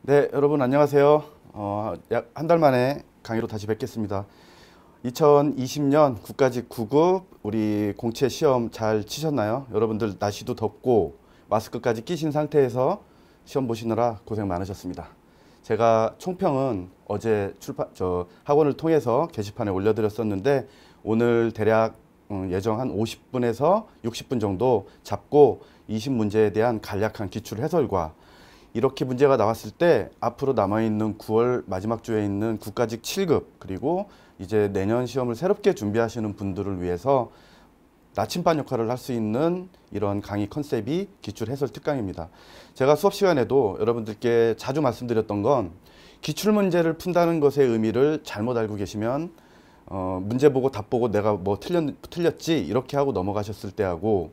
네, 여러분 안녕하세요. 약 한 달 만에 강의로 다시 뵙겠습니다. 2020년 국가직 9급 우리 공채 시험 잘 치셨나요? 여러분들 날씨도 덥고 마스크까지 끼신 상태에서 시험 보시느라 고생 많으셨습니다. 제가 총평은 어제 학원을 통해서 게시판에 올려드렸었는데 오늘 대략 예정 한 50분에서 60분 정도 잡고 20문제에 대한 간략한 기출 해설과 이렇게 문제가 나왔을 때 앞으로 남아있는 9월 마지막 주에 있는 국가직 7급 그리고 이제 내년 시험을 새롭게 준비하시는 분들을 위해서 나침반 역할을 할 수 있는 이런 강의 컨셉이 기출 해설 특강입니다. 제가 수업 시간에도 여러분들께 자주 말씀드렸던 건 기출 문제를 푼다는 것의 의미를 잘못 알고 계시면 문제 보고 답 보고 내가 뭐 틀렸지 이렇게 하고 넘어가셨을 때하고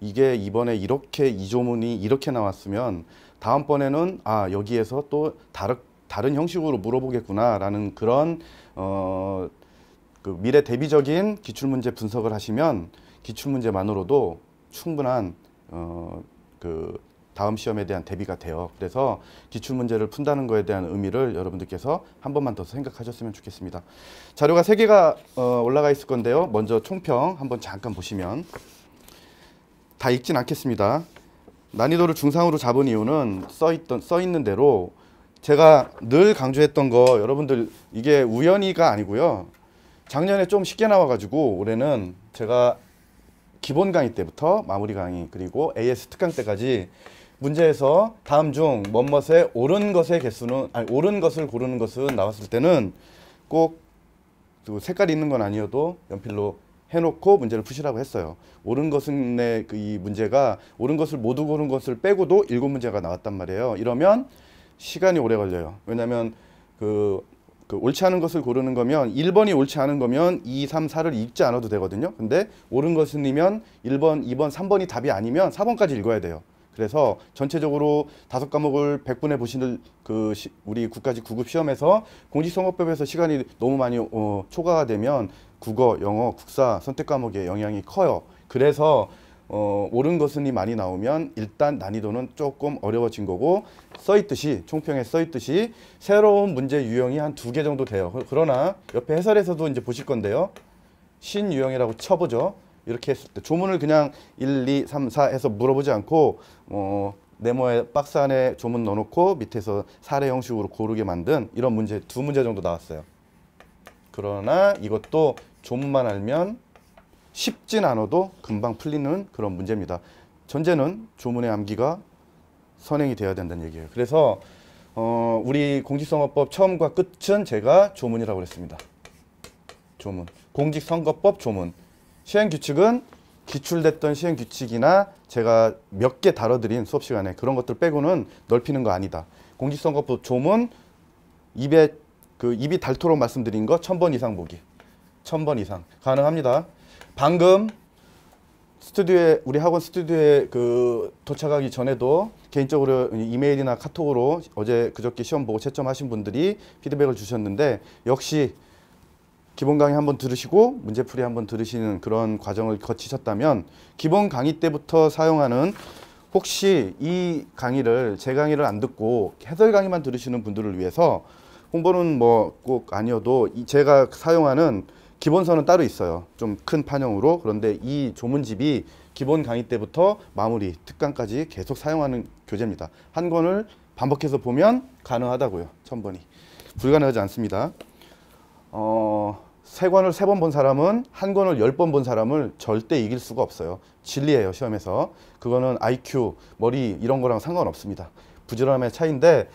이게 이번에 이렇게 이 조문이 이렇게 나왔으면 다음번에는 여기에서 또 다른 형식으로 물어보겠구나 라는 그런 그 미래 대비적인 기출문제 분석을 하시면 기출문제만으로도 충분한 그 다음 시험에 대한 대비가 돼요. 그래서 기출문제를 푼다는 거에 대한 의미를 여러분들께서 한 번만 더 생각하셨으면 좋겠습니다. 자료가 3개가 올라가 있을 건데요. 먼저 총평 한번 잠깐 보시면 다 읽진 않겠습니다. 난이도를 중상으로 잡은 이유는 써 있는 대로 제가 늘 강조했던 거 여러분들 이게 우연히가 아니고요. 작년에 좀 쉽게 나와가지고 올해는 제가 기본 강의 때부터 마무리 강의 그리고 AS 특강 때까지 문제에서 다음 중 뭐뭇의 옳은 것의 개수는 옳은 것을 고르는 것은 나왔을 때는 꼭 색깔이 있는 건 아니어도 연필로 해놓고 문제를 푸시라고 했어요. 옳은 것은 이 문제가 옳은 것을 모두 고른 것을 빼고도 7문제가 나왔단 말이에요. 이러면 시간이 오래 걸려요. 왜냐하면 그 옳지 않은 것을 고르는 거면 1번이 옳지 않은 거면 2, 3, 4를 읽지 않아도 되거든요. 근데 옳은 것은이면 1번, 2번, 3번이 답이 아니면 4번까지 읽어야 돼요. 그래서 전체적으로 5과목을 100분에 보시는 우리 국가직 9급 시험에서 공직선거법에서 시간이 너무 많이 초과가 되면 국어, 영어, 국사 선택 과목에 영향이 커요. 그래서 옳은 것은이 많이 나오면 일단 난이도는 조금 어려워진 거고 써있듯이 총평에 써있듯이 새로운 문제 유형이 한 2개 정도 돼요. 그러나 옆에 해설에서도 이제 보실 건데요. 신유형이라고 쳐보죠. 이렇게 했을 때 조문을 그냥 1, 2, 3, 4 해서 물어보지 않고 네모에 박스 안에 조문 넣어놓고 밑에서 사례 형식으로 고르게 만든 이런 문제 2문제 정도 나왔어요. 그러나 이것도 조문만 알면 쉽진 않아도 금방 풀리는 그런 문제입니다. 전제는 조문의 암기가 선행이 돼야 된다는 얘기예요. 그래서 우리 공직선거법 처음과 끝은 제가 조문이라고 했습니다. 조문. 공직선거법 조문. 시행규칙은 기출됐던 시행규칙이나 제가 몇 개 다뤄드린 수업 시간에 그런 것들 빼고는 넓히는 거 아니다. 공직선거법 조문 입이 닳도록 말씀드린 거 1000번 이상 보기. 1000번 이상 가능합니다. 방금 스튜디오에 우리 학원 스튜디오에 도착하기 전에도 개인적으로 이메일이나 카톡으로 어제 그저께 시험 보고 채점하신 분들이 피드백을 주셨는데 역시 기본 강의 한번 들으시고 문제풀이 한번 들으시는 그런 과정을 거치셨다면 기본 강의 때부터 사용하는 혹시 이 강의를 제 강의를 안 듣고 해설 강의만 들으시는 분들을 위해서 홍보는 뭐 꼭 아니어도 제가 사용하는 기본서는 따로 있어요. 좀 큰 판형으로. 그런데 이 조문집이 기본 강의 때부터 마무리 특강까지 계속 사용하는 교재입니다. 한 권을 반복해서 보면 가능하다고요. 1000번이. 불가능하지 않습니다. 세 권을 3번 본 사람은 한 권을 10번 본 사람을 절대 이길 수가 없어요. 진리예요, 시험에서. 그거는 IQ, 머리 이런 거랑 상관없습니다. 부지런함의 차이인데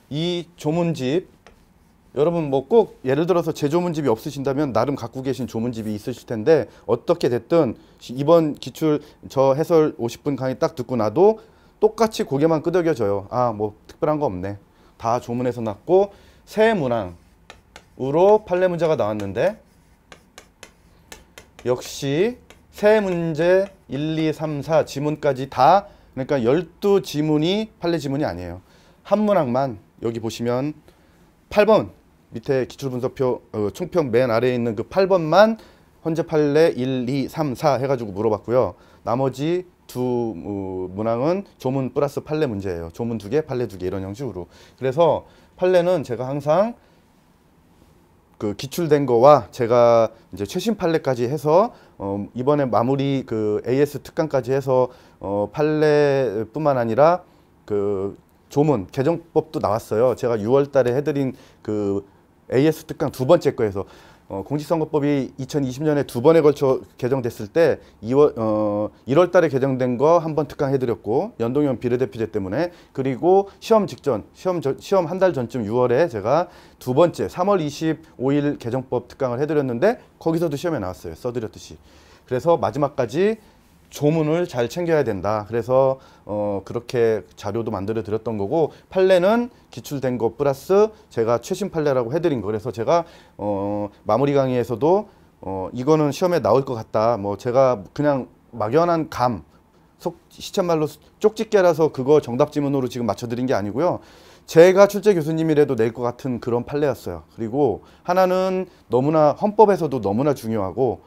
이 조문집 여러분 뭐 꼭 예를 들어서 제 조문집이 없으신다면 나름 갖고 계신 조문집이 있으실 텐데 어떻게 됐든 이번 기출 저 해설 50분 강의 딱 듣고 나도 똑같이 고개만 끄덕여져요. 뭐 특별한 거 없네. 다 조문에서 났고 새 문항으로 판례 문제가 나왔는데 역시 새 문제 1, 2, 3, 4 지문까지 다 그러니까 12지문이 판례 지문이 아니에요. 한 문항만 여기 보시면 8번 밑에 기출분석표 총평 맨 아래에 있는 그 8번만 헌재 판례 1, 2, 3, 4 해가지고 물어봤고요. 나머지 두 문항은 조문 플러스 판례 문제예요. 조문 2개, 판례 2개 이런 형식으로. 그래서 판례는 제가 항상 그 기출된 거와 제가 이제 최신 판례까지 해서 이번에 마무리 그 AS 특강까지 해서 판례뿐만 아니라 그 조문 개정법도 나왔어요. 제가 6월 달에 해드린 그 AS 특강 두 번째 거에서 공직선거법이 2020년에 두 번에 걸쳐 개정됐을 때 1월 달에 개정된 거 한 번 특강해드렸고 연동형 비례대표제 때문에, 그리고 시험 직전 시험 한 달 전쯤 6월에 제가 두 번째 3월 25일 개정법 특강을 해드렸는데 거기서도 시험에 나왔어요. 써드렸듯이. 그래서 마지막까지 조문을 잘 챙겨야 된다. 그래서 그렇게 자료도 만들어 드렸던 거고, 판례는 기출된 거 플러스 제가 최신 판례라고 해드린 거. 그래서 제가 마무리 강의에서도 이거는 시험에 나올 것 같다. 뭐 제가 그냥 막연한 감, 시쳇말로 쪽집게라서 그거 정답 지문으로 지금 맞춰드린 게 아니고요. 제가 출제 교수님이라도 낼 것 같은 그런 판례였어요. 그리고 하나는 너무나 헌법에서도 너무나 중요하고,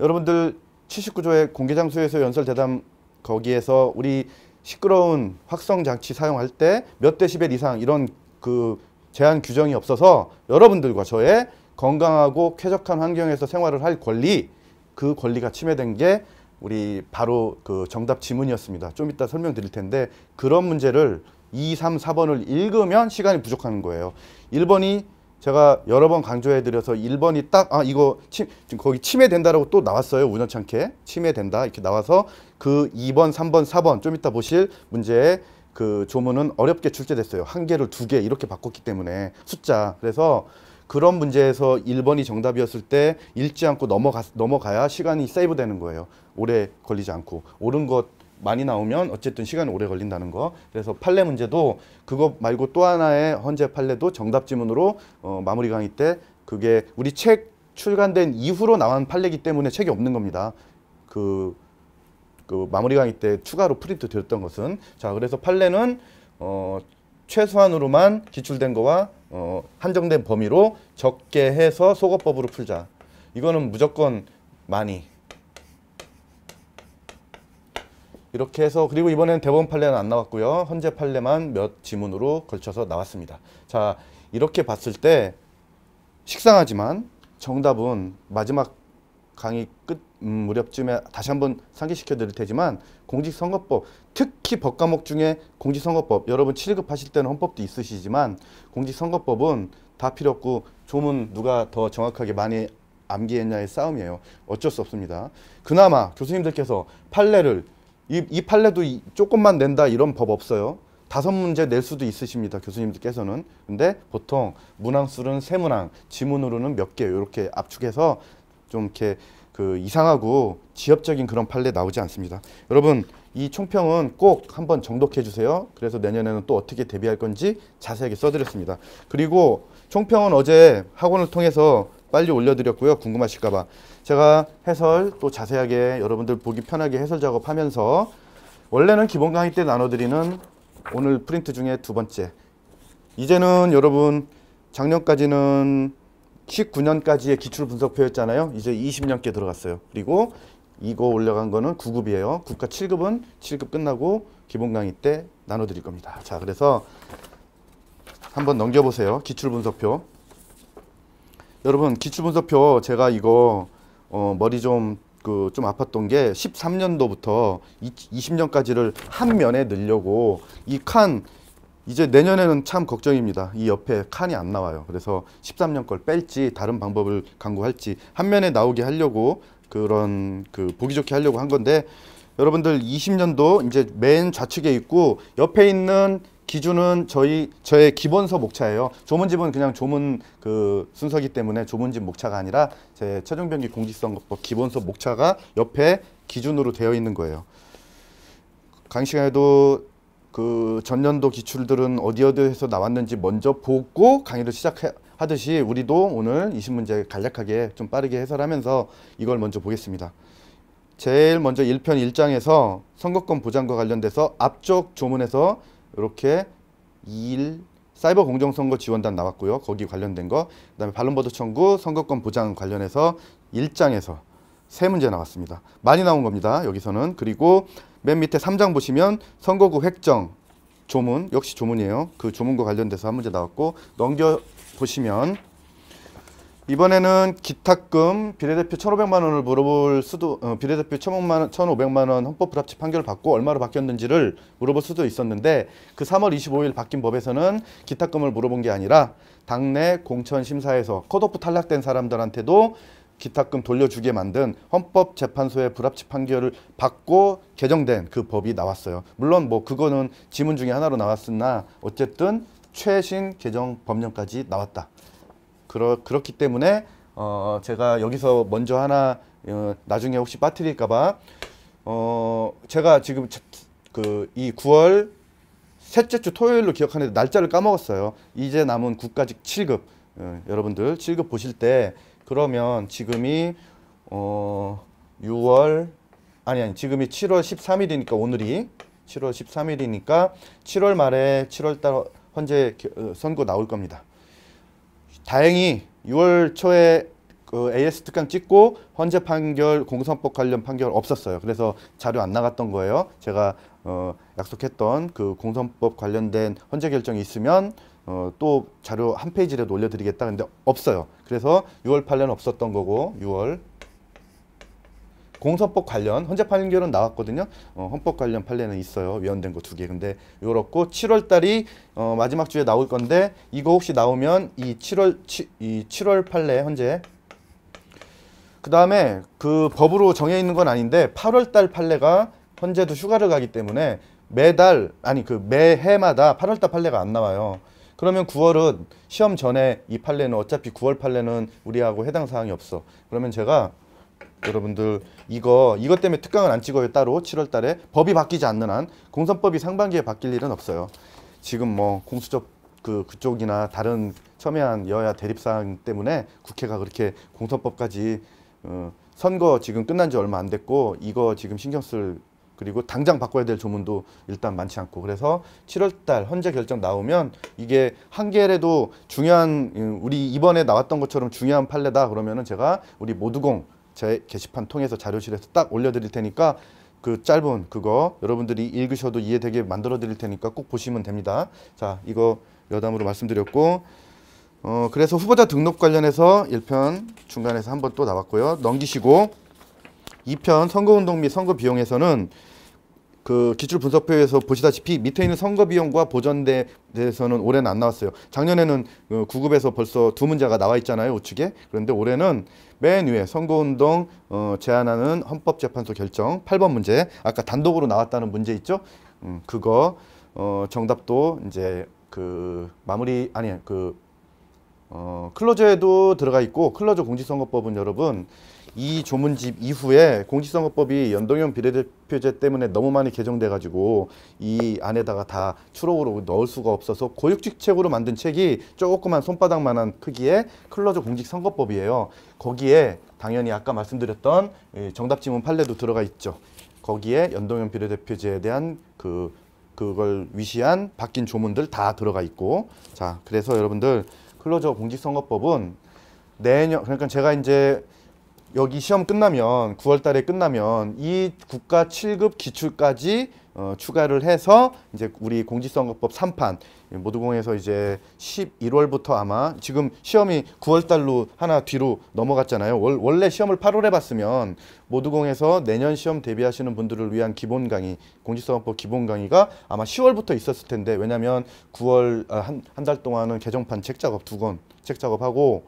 여러분들 79조의 공개장소에서 연설대담 거기에서 우리 시끄러운 확성장치 사용할 때 몇 데시벨 이상 이런 그 제한 규정이 없어서 여러분들과 저의 건강하고 쾌적한 환경에서 생활을 할 권리, 그 권리가 침해된 게 우리 바로 그 정답 지문이었습니다. 좀 이따 설명드릴 텐데, 그런 문제를 2, 3, 4번을 읽으면 시간이 부족한 거예요. 1번이 제가 여러 번 강조해드려서 1번이 딱 이거 지금 거기 침해된다라고 또 나왔어요. 우연찮게 침해된다 이렇게 나와서 그 2번, 3번, 4번 좀 이따 보실 문제에 그 조문은 어렵게 출제됐어요. 한 개를 두 개 이렇게 바꿨기 때문에 숫자. 그래서 그런 문제에서 1번이 정답이었을 때 읽지 않고 넘어가야 시간이 세이브되는 거예요. 오래 걸리지 않고. 옳은 것 많이 나오면 어쨌든 시간이 오래 걸린다는 거. 그래서 판례 문제도 그거 말고 또 하나의 헌재 판례도 정답 지문으로 마무리 강의 때, 그게 우리 책 출간된 이후로 나온 판례이기 때문에 책이 없는 겁니다. 그 마무리 강의 때 추가로 프린트 드렸던 것은. 자, 그래서 판례는 최소한으로만 기출된 거와 한정된 범위로 적게 해서 소거법으로 풀자. 이거는 무조건 많이. 이렇게 해서, 그리고 이번엔 대법원 판례는 안 나왔고요. 헌재 판례만 몇 지문으로 걸쳐서 나왔습니다. 자, 이렇게 봤을 때 식상하지만 정답은 마지막 강의 끝 무렵쯤에 다시 한번 상기시켜 드릴 테지만, 공직선거법, 특히 법과목 중에 공직선거법, 여러분 7급 하실 때는 헌법도 있으시지만 공직선거법은 다 필요 없고 조문 누가 더 정확하게 많이 암기했냐의 싸움이에요. 어쩔 수 없습니다. 그나마 교수님들께서 판례를 이 판례도 조금만 낸다 이런 법 없어요. 5문제 낼 수도 있으십니다. 교수님들께서는. 근데 보통 문항수는 3문항, 지문으로는 몇 개 이렇게 압축해서 좀 이렇게 그 이상하고 지엽적인 그런 판례 나오지 않습니다. 여러분 이 총평은 꼭 한번 정독해 주세요. 그래서 내년에는 또 어떻게 대비할 건지 자세하게 써드렸습니다. 그리고 총평은 어제 학원을 통해서 빨리 올려드렸고요. 궁금하실까봐 제가 해설 또 자세하게 여러분들 보기 편하게 해설 작업하면서, 원래는 기본 강의 때 나눠드리는 오늘 프린트 중에 두 번째, 이제는 여러분 작년까지는 19년까지의 기출 분석표였잖아요. 이제 20년께 들어갔어요. 그리고 이거 올라간 거는 9급이에요. 국가 7급은 7급 끝나고 기본 강의 때 나눠드릴 겁니다. 자, 그래서 한번 넘겨보세요. 기출 분석표. 여러분 기출 분석표 제가 이거 머리 좀 아팠던 게 13년도부터 20년까지를 한 면에 넣으려고 이 칸, 이제 내년에는 참 걱정입니다. 이 옆에 칸이 안 나와요. 그래서 13년 걸 뺄지 다른 방법을 강구할지 한 면에 나오게 하려고, 그런 보기 좋게 하려고 한 건데, 여러분들 20년도 이제 맨 좌측에 있고 옆에 있는 기준은 저의 기본서 목차예요. 조문집은 그냥 조문 순서기 때문에 조문집 목차가 아니라 제 최종변기 공직선거법 기본서 목차가 옆에 기준으로 되어 있는 거예요. 강의 시간에도 전년도 기출들은 어디에서 나왔는지 먼저 보고 강의를 시작하듯이 우리도 오늘 20문제 간략하게 좀 빠르게 해설하면서 이걸 먼저 보겠습니다. 제일 먼저 1편 1장에서 선거권 보장과 관련돼서 앞쪽 조문에서 이렇게 2일, 사이버 공정선거 지원단 나왔고요. 거기 관련된 거. 그다음에 반론보도 청구, 선거권 보장 관련해서 1장에서 3문제 나왔습니다. 많이 나온 겁니다. 여기서는. 그리고 맨 밑에 3장 보시면 선거구 획정 조문, 역시 조문이에요. 그 조문과 관련돼서 한 문제 나왔고, 넘겨 보시면 이번에는 기탁금 비례대표 1,500만 원을 물어볼 수도, 비례대표 1,500만 원 헌법 불합치 판결을 받고 얼마로 바뀌었는지를 물어볼 수도 있었는데, 그 3월 25일 바뀐 법에서는 기탁금을 물어본 게 아니라 당내 공천 심사에서 컷오프 탈락된 사람들한테도 기탁금 돌려주게 만든 헌법재판소의 불합치 판결을 받고 개정된 그 법이 나왔어요. 물론 뭐 그거는 지문 중에 하나로 나왔으나 어쨌든 최신 개정 법령까지 나왔다. 그렇기 때문에 제가 여기서 먼저 하나 나중에 혹시 빠뜨릴까봐 제가 지금 이 9월 셋째 주 토요일로 기억하는데 날짜를 까먹었어요. 이제 남은 국가직 7급 여러분들 7급 보실 때 그러면 지금이 6월 아니 지금이 7월 13일이니까 오늘이 7월 13일이니까 7월 말에 7월 달 헌재 선고 나올 겁니다. 다행히 6월 초에 그 AS 특강 찍고 헌재 판결 공선법 관련 판결 없었어요. 그래서 자료 안 나갔던 거예요. 제가 약속했던 그 공선법 관련된 헌재 결정이 있으면 또 자료 한 페이지라도 올려드리겠다. 근데 없어요. 그래서 6월 판례는 없었던 거고 6월 공선법 관련 헌재 판결은 나왔거든요. 헌법 관련 판례는 있어요. 위헌된 거 2개. 근데 요렇고 7월 달이 마지막 주에 나올 건데 이거 혹시 나오면 이 7월 판례 헌재 그 다음에 그 법으로 정해 있는 건 아닌데 8월 달 판례가 헌재도 휴가를 가기 때문에 매달 아니 그 매해마다 8월 달 판례가 안 나와요. 그러면 9월은 시험 전에 이 판례는 어차피 9월 판례는 우리하고 해당 사항이 없어. 그러면 제가 여러분들 이거 때문에 특강을 안 찍어요. 따로 7월 달에 법이 바뀌지 않는 한 공선법이 상반기에 바뀔 일은 없어요. 지금 뭐 공수처 그쪽이나 다른 첨예한 여야 대립사항 때문에 국회가 그렇게 공선법까지 선거 지금 끝난 지 얼마 안 됐고 이거 지금 신경 쓸 그리고 당장 바꿔야 될 조문도 일단 많지 않고 그래서 7월 달 헌재 결정 나오면 이게 한 개라도 중요한 우리 이번에 나왔던 것처럼 중요한 판례다 그러면은 제가 우리 모두공 제 게시판 통해서 자료실에서 딱 올려드릴 테니까 그 짧은 그거 여러분들이 읽으셔도 이해되게 만들어 드릴 테니까 꼭 보시면 됩니다. 자, 이거 여담으로 말씀드렸고 그래서 후보자 등록 관련해서 1편 중간에서 한번 또 나왔고요. 넘기시고 2편 선거운동 및 선거 비용에서는 그 기출분석표에서 보시다시피 밑에 있는 선거 비용과 보전에 대해서는 올해는 안 나왔어요. 작년에는 9급에서 벌써 2문제가 나와 있잖아요. 우측에. 그런데 올해는 맨 위에 선거운동 제한하는 헌법재판소 결정 8번 문제 아까 단독으로 나왔다는 문제 있죠. 그거 정답도 이제 그 마무리 아니 클로저에도 들어가 있고 클로저 공직선거법은 여러분 이 조문집 이후에 공직선거법이 연동형 비례대표제 때문에 너무 많이 개정돼 가지고 이 안에다가 다 추록으로 넣을 수가 없어서 고육직책으로 만든 책이 조그만 손바닥만한 크기의 클로저 공직선거법이에요. 거기에 당연히 아까 말씀드렸던 정답지문 판례도 들어가 있죠. 거기에 연동형 비례대표제에 대한 그걸 위시한 바뀐 조문들 다 들어가 있고 자 그래서 여러분들 클로저 공직선거법은 내년 그러니까 제가 이제 여기 시험 끝나면 9월 달에 끝나면 이 국가 7급 기출까지 추가를 해서 이제 우리 공직선거법 3판 모두공에서 이제 11월부터 아마 지금 시험이 9월 달로 하나 뒤로 넘어갔잖아요. 원래 시험을 8월에 봤으면 모두공에서 내년 시험 대비하시는 분들을 위한 기본 강의, 공직선거법 기본 강의가 아마 10월부터 있었을 텐데 왜냐면 9월 한 달 동안은 개정판 책 작업 2권 책 작업하고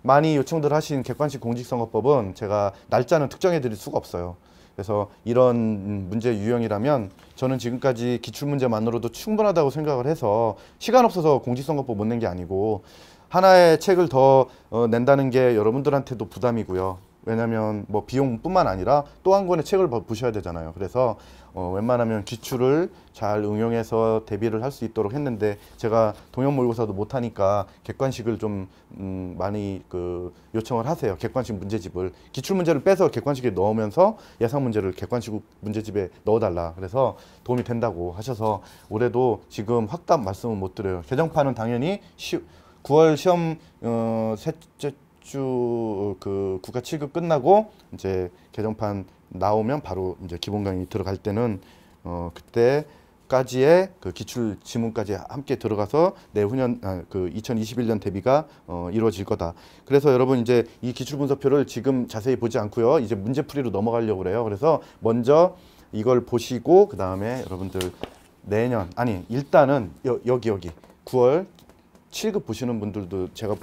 많이 요청들 하신 객관식 공직선거법은 제가 날짜는 특정해 드릴 수가 없어요. 그래서 이런 문제 유형이라면 저는 지금까지 기출문제만으로도 충분하다고 생각을 해서 시간 없어서 공직선거법 못 낸 게 아니고 하나의 책을 더 낸다는 게 여러분들한테도 부담이고요. 왜냐하면 뭐 비용뿐만 아니라 또 한 권의 책을 보셔야 되잖아요. 그래서 웬만하면 기출을 잘 응용해서 대비를 할 수 있도록 했는데 제가 동형 모의고사도 못하니까 객관식을 좀 많이 요청을 하세요. 객관식 문제집을 기출 문제를 빼서 객관식에 넣으면서 예상 문제를 객관식 문제집에 넣어달라. 그래서 도움이 된다고 하셔서 올해도 지금 확답 말씀은 못 드려요. 개정판은 당연히 9월 시험 셋째 주 국가 7급 끝나고 이제 개정판 나오면 바로 이제 기본 강의 들어갈 때는 그때까지의 기출 지문까지 함께 들어가서 내후년 2021년 대비가 이루어질 거다. 그래서 여러분 이제 이 기출 분석표를 지금 자세히 보지 않고요. 이제 문제풀이로 넘어가려고 그래요. 그래서 먼저 이걸 보시고 그 다음에 여러분들 내년 일단은 여기 9월 7급 보시는 분들도 제가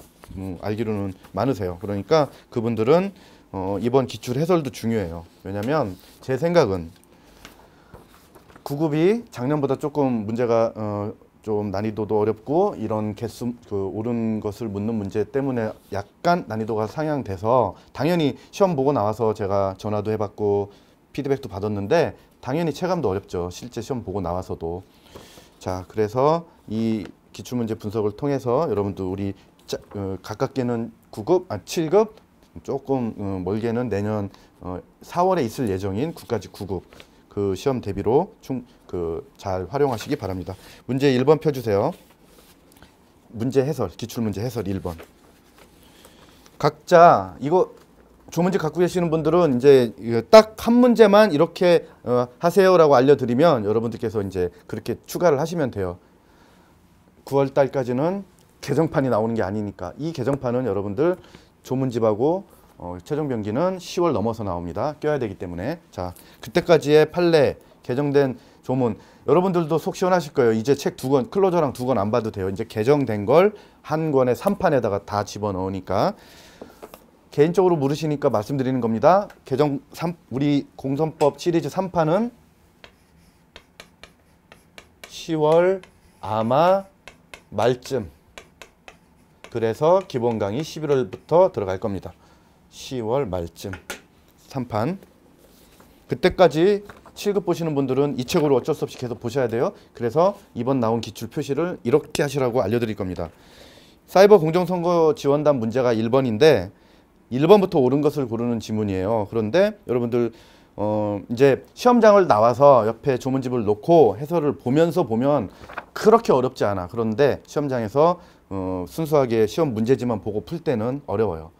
알기로는 많으세요. 그러니까 그분들은 이번 기출 해설도 중요해요. 왜냐면 제 생각은 9급이 작년보다 조금 문제가 좀 난이도도 어렵고 이런 개수 옳은 것을 묻는 문제 때문에 약간 난이도가 상향돼서 당연히 시험 보고 나와서 제가 전화도 해봤고 피드백도 받았는데 당연히 체감도 어렵죠. 실제 시험 보고 나와서도. 자, 그래서 이 기출문제 분석을 통해서 여러분들 우리 가깝게는 7급 조금 멀게는 내년 4월에 있을 예정인 국가직 9급 그 시험 대비로 잘 활용하시기 바랍니다. 문제 1번 펴주세요. 문제 해설, 기출문제 해설 1번. 각자 이거 조문제 갖고 계시는 분들은 이제 딱 한 문제만 이렇게 하세요라고 알려드리면 여러분들께서 이제 그렇게 추가를 하시면 돼요. 9월 달까지는 개정판이 나오는 게 아니니까 이 개정판은 여러분들 조문집하고 최종 병기는 10월 넘어서 나옵니다. 껴야 되기 때문에. 자, 그때까지의 판례 개정된 조문 여러분들도 속 시원하실 거예요. 이제 책 2권 클로저랑 2권 안 봐도 돼요. 이제 개정된 걸 한 권의 3판에다가 다 집어넣으니까 개인적으로 물으시니까 말씀드리는 겁니다. 우리 공선법 시리즈 3판은 10월 아마 말쯤. 그래서 기본 강의 11월부터 들어갈 겁니다. 10월 말쯤 3판. 그때까지 7급 보시는 분들은 이 책으로 어쩔 수 없이 계속 보셔야 돼요. 그래서 이번 나온 기출 표시를 이렇게 하시라고 알려드릴 겁니다. 사이버 공정선거 지원단 문제가 1번인데 1번부터 옳은 것을 고르는 지문이에요. 그런데 여러분들 이제 시험장을 나와서 옆에 조문집을 놓고 해설을 보면서 보면 그렇게 어렵지 않아. 그런데 시험장에서 순수하게 시험 문제지만 보고 풀 때는 어려워요.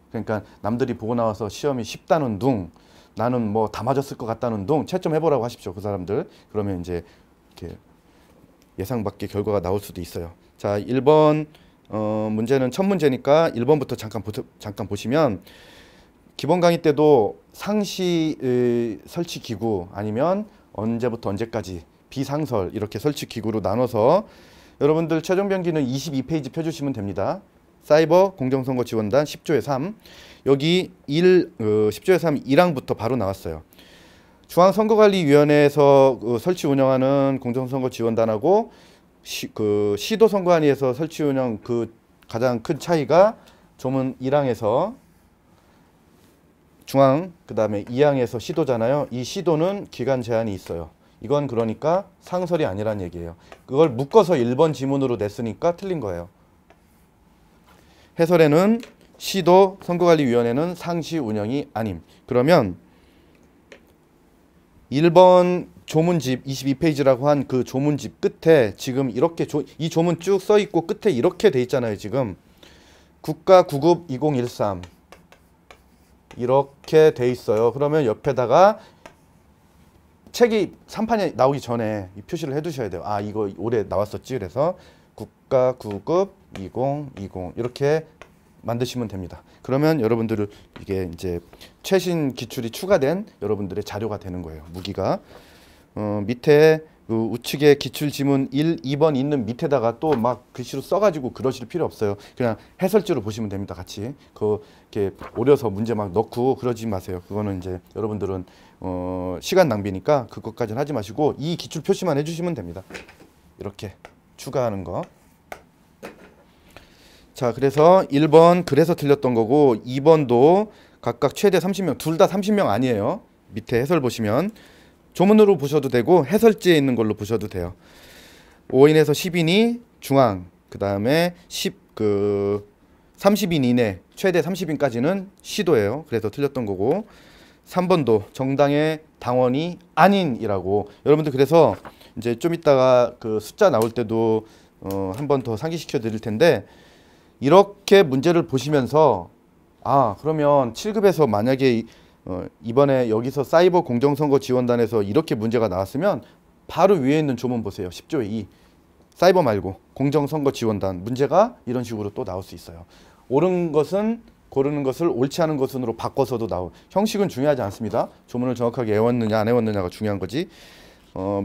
그러니까 남들이 보고 나와서 시험이 쉽다는 둥, 나는 뭐 다 맞았을 것 같다는 둥 채점 해보라고 하십시오. 그 사람들. 그러면 이제 이렇게 예상 밖의 결과가 나올 수도 있어요. 자, 1번 문제는 첫 문제니까 1번부터 잠깐 보시면 기본 강의 때도 상시 설치 기구 아니면 언제부터 언제까지 비상설 이렇게 설치 기구로 나눠서 여러분들 최종 변기는 22페이지 펴주시면 됩니다. 사이버 공정선거 지원단 10조의 3 여기 10조의 3 1항부터 바로 나왔어요. 중앙선거관리위원회에서 설치 운영하는 공정선거 지원단하고 시도선거관리에서 설치 운영 가장 큰 차이가 조문 1항에서 중앙 그 다음에 2항에서 시도잖아요. 이 시도는 기간 제한이 있어요. 이건 그러니까 상설이 아니란 얘기예요. 그걸 묶어서 1번 지문으로 냈으니까 틀린 거예요. 해설에는 시도 선거관리위원회는 상시 운영이 아님. 그러면 1번 조문집 22페이지라고 한 그 조문집 끝에 지금 이렇게 이 조문 쭉 써 있고 끝에 이렇게 돼 있잖아요. 지금 국가 9급 2013 이렇게 돼 있어요. 그러면 옆에다가 책이 3판이 나오기 전에 이 표시를 해 두셔야 돼요. 아, 이거 올해 나왔었지. 그래서 국가 9급 2020 이렇게 만드시면 됩니다. 그러면 여러분들은 이게 이제 최신 기출이 추가된 여러분들의 자료가 되는 거예요. 무기가. 밑에 우측에 기출 지문 1, 2번 있는 밑에다가 또 막 글씨로 써가지고 그러실 필요 없어요. 그냥 해설지로 보시면 됩니다. 같이. 이렇게 오려서 문제 막 넣고 그러지 마세요. 그거는 이제 여러분들은 시간 낭비니까 그것까지는 하지 마시고 이 기출 표시만 해주시면 됩니다. 이렇게 추가하는 거. 자, 그래서 1번 그래서 틀렸던 거고 2번도 각각 최대 30명, 둘 다 30명 아니에요. 밑에 해설 보시면 조문으로 보셔도 되고 해설지에 있는 걸로 보셔도 돼요. 5인에서 10인이 중앙, 그 다음에 30인 이내, 최대 30인까지는 시도예요. 그래서 틀렸던 거고, 3번도 정당의 당원이 아닌이라고. 여러분들 그래서 이제 좀 이따가 그 숫자 나올 때도 한 번 더 상기시켜 드릴 텐데, 이렇게 문제를 보시면서 그러면 7급에서 만약에 이번에 여기서 사이버 공정선거 지원단에서 이렇게 문제가 나왔으면 바로 위에 있는 조문 보세요. 10조의 2. 사이버 말고 공정선거 지원단 문제가 이런 식으로 또 나올 수 있어요. 옳은 것은 고르는 것을 옳지 않은 것으로 바꿔서도 나올. 형식은 중요하지 않습니다. 조문을 정확하게 외웠느냐 안 외웠느냐가 중요한 거지.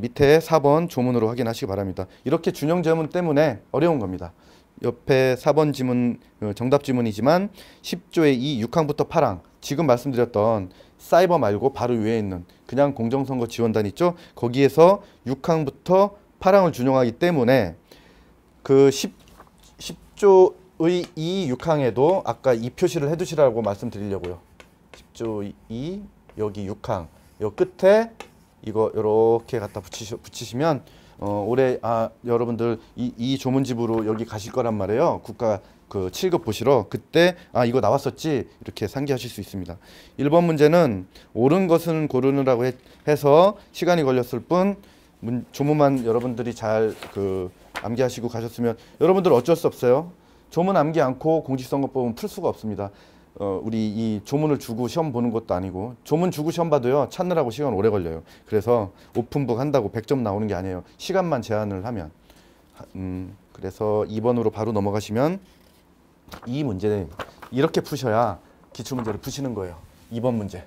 밑에 4번 조문으로 확인하시기 바랍니다. 이렇게 준용 제문 때문에 어려운 겁니다. 옆에 4번 지문 정답 지문이지만 10조의 2 6항부터 8항 지금 말씀드렸던 사이버 말고 바로 위에 있는 그냥 공정선거 지원단 있죠? 거기에서 6항부터 8항을 준용하기 때문에 그 10조의 2 6항에도 아까 이 표시를 해두시라고 말씀드리려고요. 10조 2 여기 6항 요 끝에 이거 이렇게 갖다 붙이시면 올해 여러분들 이 조문집으로 여기 가실 거란 말이에요. 국가 그 7급 보시러 그때 이거 나왔었지 이렇게 상기하실 수 있습니다. 1번 문제는 옳은 것은 고르느라고 해서 시간이 걸렸을 뿐 조문만 여러분들이 잘 암기하시고 가셨으면 여러분들 어쩔 수 없어요. 조문 암기 않고 공직선거법은 풀 수가 없습니다. 우리 이 조문을 주고 시험 보는 것도 아니고 조문 주고 시험 봐도요 찾느라고 시간 오래 걸려요. 그래서 오픈북 한다고 100점 나오는 게 아니에요. 시간만 제한을 하면. 그래서 2번으로 바로 넘어가시면 이 문제는 이렇게 푸셔야 기출문제를 푸시는 거예요. 2번 문제.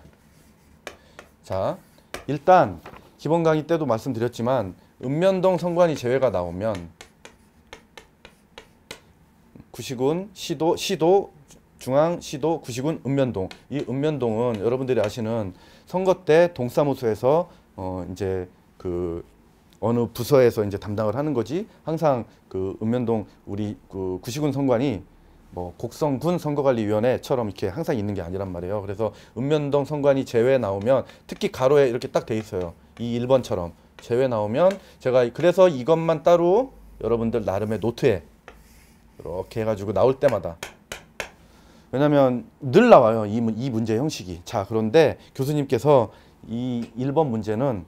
자, 일단 기본 강의 때도 말씀드렸지만 읍면동 선관위 제외가 나오면 구시군, 시도, 중앙, 시도, 구시군, 읍면동. 이 읍면동은 여러분들이 아시는 선거 때 동사무소에서 이제 그 어느 부서에서 이제 담당을 하는 거지. 항상 그 읍면동 우리 그 구시군 선관위 뭐 곡성군 선거관리위원회처럼 이렇게 항상 있는 게 아니란 말이에요. 그래서 읍면동 선관위 제외 나오면 특히 가로에 이렇게 딱 돼 있어요. 이 1번처럼 제외 나오면 제가 그래서 이것만 따로 여러분들 나름의 노트에 이렇게 해가지고 나올 때마다 왜냐면 늘 나와요. 이 문제 형식이. 자, 그런데 교수님께서 이 1번 문제는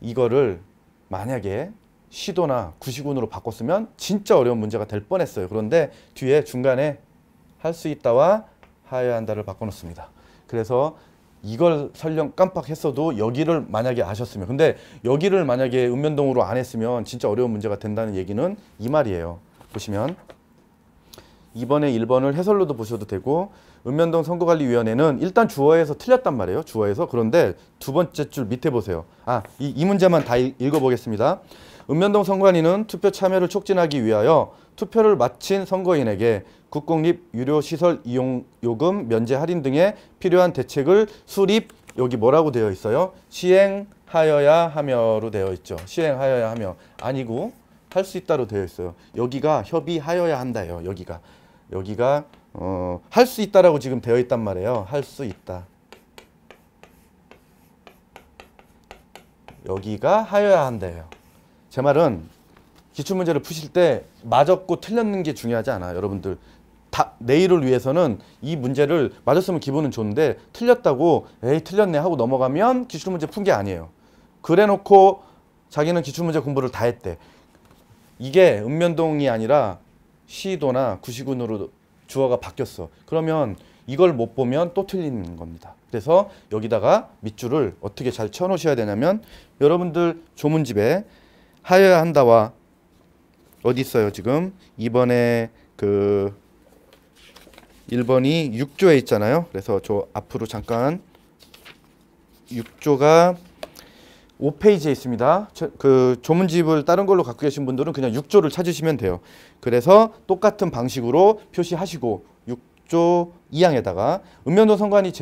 이거를 만약에 시도나 구시군으로 바꿨으면 진짜 어려운 문제가 될 뻔했어요. 그런데 뒤에 중간에 할 수 있다와 하여야 한다를 바꿔놓습니다. 그래서 이걸 설령 깜빡했어도 여기를 만약에 아셨으면 근데 여기를 만약에 읍면동으로 안 했으면 진짜 어려운 문제가 된다는 얘기는 이 말이에요. 보시면 2번에 1번을 해설로도 보셔도 되고 읍면동 선거관리위원회는 일단 주어에서 틀렸단 말이에요. 주어에서. 그런데 두 번째 줄 밑에 보세요. 이 문제만 다 읽어보겠습니다. 읍면동 선관위는 투표 참여를 촉진하기 위하여 투표를 마친 선거인에게 국공립 유료시설 이용요금 면제 할인 등의 필요한 대책을 수립 여기 뭐라고 되어 있어요? 시행하여야 하며로 되어 있죠. 시행하여야 하며 아니고 할 수 있다로 되어 있어요. 여기가 협의하여야 한다예요. 여기가 할 수 있다라고 지금 되어 있단 말이에요. 할 수 있다. 여기가 하여야 한다예요. 제 말은 기출문제를 푸실 때 맞았고 틀렸는 게 중요하지 않아요. 여러분들 내일을 위해서는 이 문제를 맞았으면 기분은 좋은데 틀렸다고 에이 틀렸네 하고 넘어가면 기출문제 푼 게 아니에요. 그래놓고 자기는 기출문제 공부를 다 했대. 이게 읍면동이 아니라 시도나 구시군으로 주어가 바뀌었어. 그러면 이걸 못 보면 또 틀리는 겁니다. 그래서 여기다가 밑줄을 어떻게 잘 쳐놓으셔야 되냐면 여러분들 조문집에 하여야 한다와 어디 있어요 지금 2번에 그 1번이 6조에 있잖아요. 그래서 저 앞으로 잠깐 6조가 5페이지에 있습니다. 그 조문집을 다른 걸로 갖고 계신 분들은 그냥 6조를 찾으시면 돼요. 그래서 똑같은 방식으로 표시하시고 6조 2항에다가 읍면동 선관위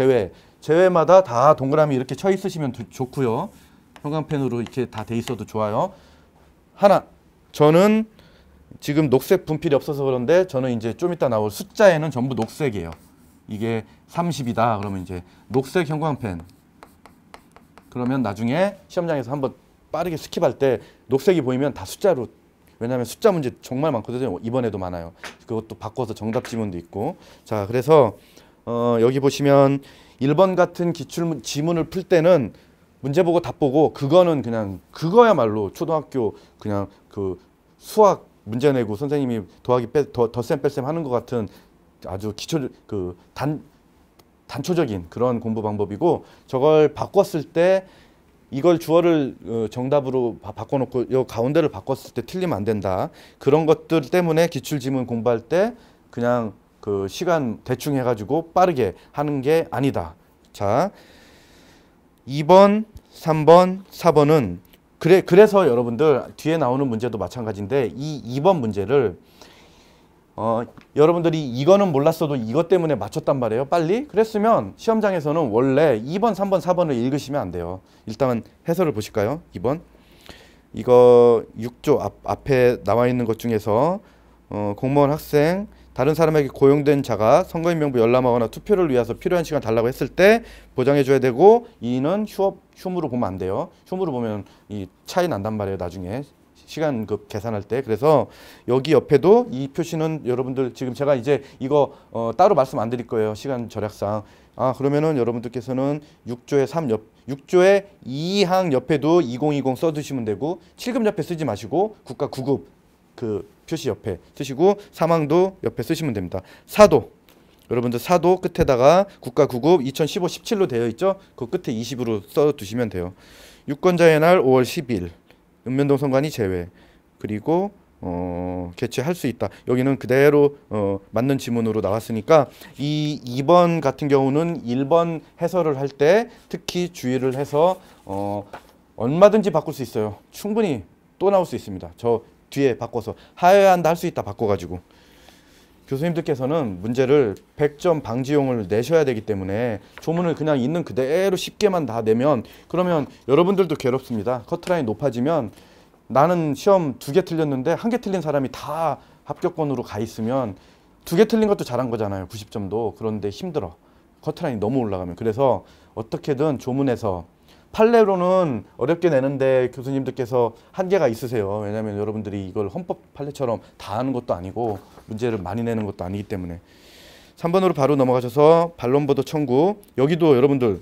제외마다 다 동그라미 이렇게 쳐 있으시면 좋고요. 형광펜으로 이렇게 다 돼 있어도 좋아요. 하나, 저는 지금 녹색 분필이 없어서 그런데 저는 이제 좀 이따 나올 숫자에는 전부 녹색이에요. 이게 30이다. 그러면 이제 녹색 형광펜. 그러면 나중에 시험장에서 한번 빠르게 스킵할 때 녹색이 보이면 다 숫자로, 왜냐하면 숫자 문제 정말 많거든요. 이번에도 많아요. 그것도 바꿔서 정답 지문도 있고. 자, 그래서 여기 보시면 1번 같은 기출 지문을 풀 때는 문제 보고 답 보고, 그거는 그냥 그거야말로 초등학교 그냥 그 수학 문제 내고 선생님이 더하기 덧셈 뺄셈 하는 것 같은 아주 기초 그 단초적인 그런 공부 방법이고, 저걸 바꿨을 때 이걸 주어를 정답으로 바꿔놓고 요 가운데를 바꿨을 때 틀리면 안 된다. 그런 것들 때문에 기출지문 공부할 때 그냥 그 시간 대충 해가지고 빠르게 하는 게 아니다. 자, 2번, 3번, 4번은 그래서 여러분들 뒤에 나오는 문제도 마찬가지인데, 이 2번 문제를 여러분들이 이거는 몰랐어도 이것 때문에 맞췄단 말이에요. 빨리. 그랬으면 시험장에서는 원래 2번, 3번, 4번을 읽으시면 안 돼요. 일단 해설을 보실까요? 2번. 이거 6조 앞에 나와 있는 것 중에서 공무원 학생 다른 사람에게 고용된 자가 선거인 명부 열람하거나 투표를 위해서 필요한 시간 달라고 했을 때 보장해 줘야 되고, 이는 휴무로 보면 안 돼요. 휴무로 보면 이 차이 난단 말이에요. 나중에 시간 계산할 때. 그래서 여기 옆에도 이 표시는 여러분들 지금 제가 이제 이거 따로 말씀 안 드릴 거예요. 시간 절약상. 그러면은 여러분들께서는 6조의 2항 옆에도 2020 써두시면 되고, 7급 옆에 쓰지 마시고 국가 9급 그 표시 옆에 쓰시고, 3항도 옆에 쓰시면 됩니다. 사도. 여러분들 사도 끝에다가 국가 9급 2015, 17로 되어 있죠? 그 끝에 20으로 써두시면 돼요. 유권자의 날 5월 10일. 읍면동 선관위 제외. 그리고 개최할 수 있다. 여기는 그대로 맞는 지문으로 나왔으니까, 이 2번 같은 경우는 1번 해설을 할 때 특히 주의를 해서 얼마든지 바꿀 수 있어요. 충분히 또 나올 수 있습니다. 저 뒤에 바꿔서 하여야 한다 할 수 있다 바꿔가지고. 교수님들께서는 문제를 100점 방지용을 내셔야 되기 때문에 조문을 그냥 있는 그대로 쉽게만 다 내면, 그러면 여러분들도 괴롭습니다. 커트라인 높아지면 나는 시험 2개 틀렸는데 1개 틀린 사람이 다 합격권으로 가 있으면 2개 틀린 것도 잘한 거잖아요. 90점도. 그런데 힘들어. 커트라인이 너무 올라가면. 그래서 어떻게든 조문에서 판례로는 어렵게 내는데 교수님들께서 한계가 있으세요. 왜냐하면 여러분들이 이걸 헌법 판례처럼 다 하는 것도 아니고 문제를 많이 내는 것도 아니기 때문에. 3번으로 바로 넘어가셔서 반론보도 청구. 여기도 여러분들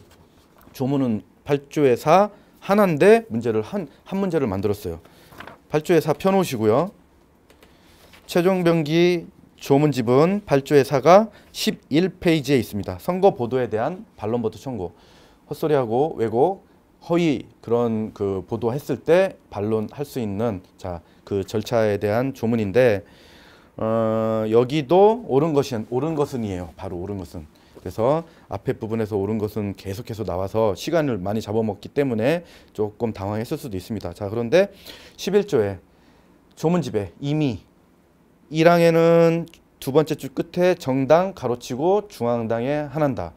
조문은 8조의 4 하나인데 문제를 한 문제를 만들었어요. 8조의 4 펴놓으시고요. 최종 병기 조문집은 8조의 4가 11페이지에 있습니다. 선거 보도에 대한 반론보도 청구. 헛소리하고 왜곡, 허위 그런 그 보도했을 때 반론할 수 있는 그 절차에 대한 조문인데, 여기도 옳은 것은이에요. 바로 옳은 것은. 그래서 앞에 부분에서 옳은 것은 계속해서 나와서 시간을 많이 잡아먹기 때문에 조금 당황했을 수도 있습니다. 자, 그런데 11조에 조문집에 이미 1항에는 두 번째 줄 끝에 정당 가로치고 중앙당에 한한다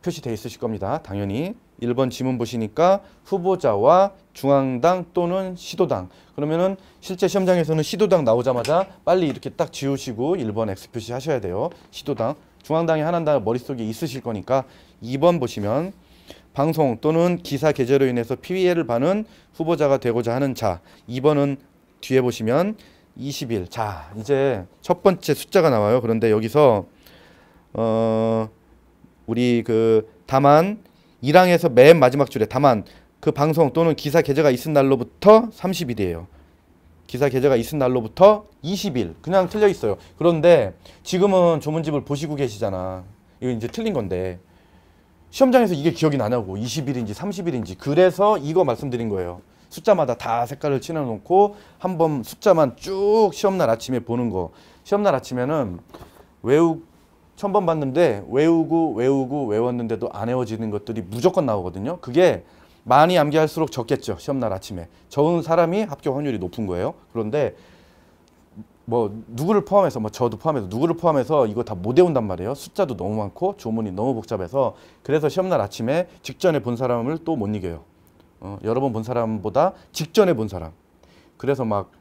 표시되어 있으실 겁니다. 당연히 1번 지문 보시니까 후보자와 중앙당 또는 시도당. 그러면은 실제 시험장에서는 시도당 나오자마자 빨리 이렇게 딱 지우시고 1번 X 표시 하셔야 돼요. 시도당. 중앙당이 한한당 머릿속에 있으실 거니까 2번 보시면 방송 또는 기사 게재로 인해서 피해를 받는 후보자가 되고자 하는 자. 2번은 뒤에 보시면 20일. 자, 이제 첫 번째 숫자가 나와요. 그런데 여기서 우리 다만 1항에서 맨 마지막 줄에 다만 그 방송 또는 기사 게재가 있은 날로부터 30일이에요. 기사 게재가 있은 날로부터 20일. 그냥 틀려 있어요. 그런데 지금은 조문집을 보시고 계시잖아. 이거 이제 틀린 건데 시험장에서 이게 기억이 나냐고. 20일인지 30일인지. 그래서 이거 말씀드린 거예요. 숫자마다 다 색깔을 칠해놓고 한번 숫자만 쭉 시험날 아침에 보는 거. 시험날 아침에는 처음 번 봤는데 외우고 외웠는데도 안 외워지는 것들이 무조건 나오거든요. 그게 많이 암기할수록 적겠죠. 시험날 아침에. 적은 사람이 합격 확률이 높은 거예요. 그런데 누구를 포함해서 저도 포함해서 누구를 포함해서 이거 다 못 외운단 말이에요. 숫자도 너무 많고 조문이 너무 복잡해서. 그래서 시험날 아침에 직전에 본 사람을 또 못 이겨요. 여러 번 본 사람보다 직전에 본 사람. 그래서 막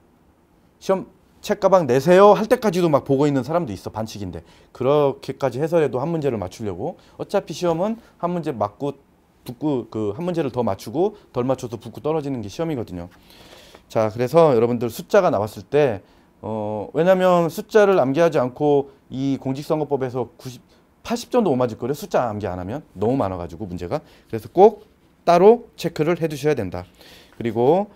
시험 책가방 내세요 할 때까지도 막 보고 있는 사람도 있어. 반칙인데. 그렇게까지 해서라도 한 문제를 맞추려고. 어차피 시험은 한 문제 맞고 붙고 그 한 문제를 더 맞추고 덜 맞춰서 붙고 떨어지는 게 시험이거든요. 자, 그래서 여러분들 숫자가 나왔을 때 왜냐면 숫자를 암기하지 않고 이 공직선거법에서 80점도 못 맞을 거래요. 숫자 암기 안 하면 너무 많아가지고 문제가. 그래서 꼭 따로 체크를 해두셔야 된다. 그리고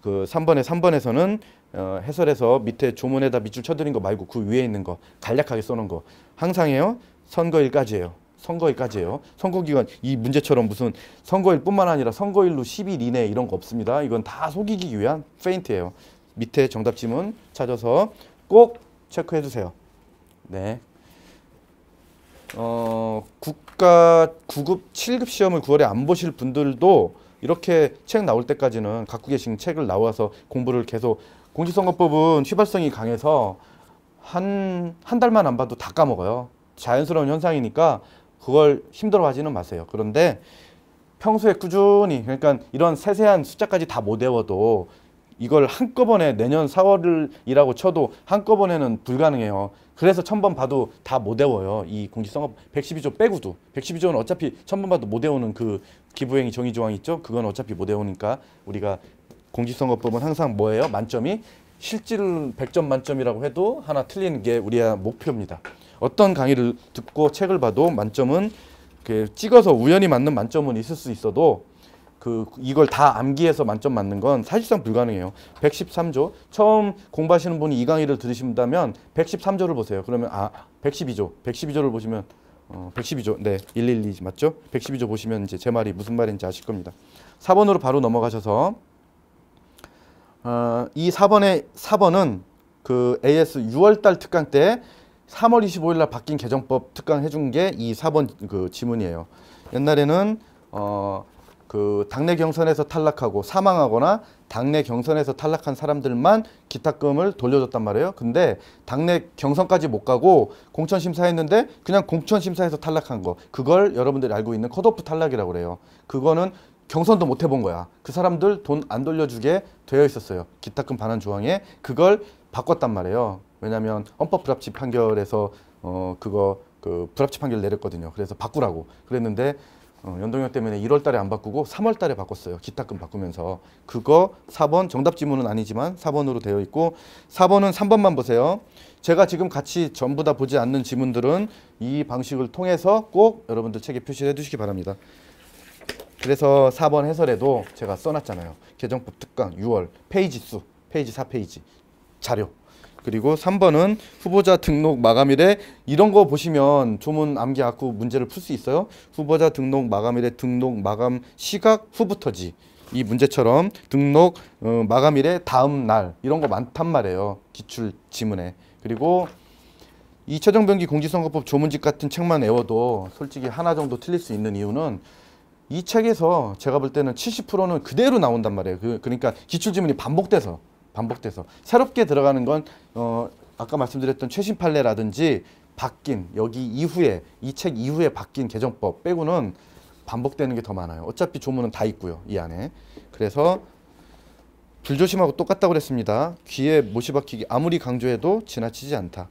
그 3번에서는 해설에서 밑에 조문에다 밑줄 쳐드린 거 말고 그 위에 있는 거 간략하게 써놓은 거 항상 해요. 선거일까지예요. 선거일까지예요. 선거기간 이 문제처럼 무슨 선거일뿐만 아니라 선거일로 10일 이내 이런 거 없습니다. 이건 다 속이기 위한 페인트예요. 밑에 정답 지문 찾아서 꼭 체크해 주세요. 네. 국가 9급 7급 시험을 9월에 안 보실 분들도 이렇게 책 나올 때까지는 갖고 계신 책을 나와서 공부를 계속. 공직선거법은 휘발성이 강해서 한 달만 안 봐도 다 까먹어요. 자연스러운 현상이니까 그걸 힘들어하지는 마세요. 그런데 평소에 꾸준히, 그러니까 이런 세세한 숫자까지 다 못 외워도 이걸 한꺼번에 내년 4월이라고 쳐도 한꺼번에는 불가능해요. 그래서 1000번 봐도 다 못 외워요. 이 공직선거법 112조 빼고도. 112조는 어차피 1000번 봐도 못 외우는 그 기부행위 정의조항 있죠? 그건 어차피 못 외우니까 우리가 공직선거법은 항상 뭐예요? 만점이 실질 100점 만점이라고 해도 하나 틀리는 게 우리의 목표입니다. 어떤 강의를 듣고 책을 봐도 만점은 찍어서 우연히 맞는 만점은 있을 수 있어도 이걸 다 암기해서 만점 맞는 건 사실상 불가능해요. 113조 처음 공부하시는 분이 이 강의를 들으신다면 113조를 보세요. 그러면 112조를 보시면 112조 네 112 맞죠? 112조 보시면 이제 제 말이 무슨 말인지 아실 겁니다. 4번으로 바로 넘어가셔서 이 4번은 그 AS 6월달 특강 때 3월 25일 날 바뀐 개정법 특강 해준 게 이 4번 그 지문이에요. 옛날에는 그 당내 경선에서 탈락하고 사망하거나 당내 경선에서 탈락한 사람들만 기탁금을 돌려줬단 말이에요. 근데 당내 경선까지 못 가고 공천심사했는데 그냥 공천심사에서 탈락한 거, 그걸 여러분들이 알고 있는 컷오프 탈락이라고 그래요. 그거는 경선도 못 해본 거야. 그 사람들 돈 안 돌려주게 되어 있었어요. 기탁금 반환 조항에. 그걸 바꿨단 말이에요. 왜냐하면 헌법 불합치 판결에서 그 불합치 판결 내렸거든요. 그래서 바꾸라고 그랬는데 연동형 때문에 1월 달에 안 바꾸고 3월 달에 바꿨어요. 기탁금 바꾸면서. 그거 4번 정답 지문은 아니지만 4번으로 되어 있고 4번은 3번만 보세요. 제가 지금 같이 전부 다 보지 않는 지문들은 이 방식을 통해서 꼭 여러분들 책에 표시를 해두시기 바랍니다. 그래서 4번 해설에도 제가 써놨잖아요. 개정법 특강 6월 페이지 수, 페이지 4페이지 자료. 그리고 3번은 후보자 등록 마감일에 이런 거 보시면 조문 암기 갖고 문제를 풀 수 있어요. 후보자 등록 마감일에 등록 마감 시각 후부터지. 이 문제처럼 등록 마감일에 다음 날 이런 거 많단 말이에요. 기출 지문에. 그리고 이 최종병기 공직선거법 조문집 같은 책만 외워도 솔직히 하나 정도 틀릴 수 있는 이유는 이 책에서 제가 볼 때는 70%는 그대로 나온단 말이에요. 그러니까 기출지문이 반복돼서 새롭게 들어가는 건 아까 말씀드렸던 최신 판례라든지 바뀐 여기 이후에 이 책 이후에 바뀐 개정법 빼고는 반복되는 게 더 많아요. 어차피 조문은 다 있고요. 이 안에. 그래서 불조심하고 똑같다고 그랬습니다. 귀에 못이 박히기 아무리 강조해도 지나치지 않다.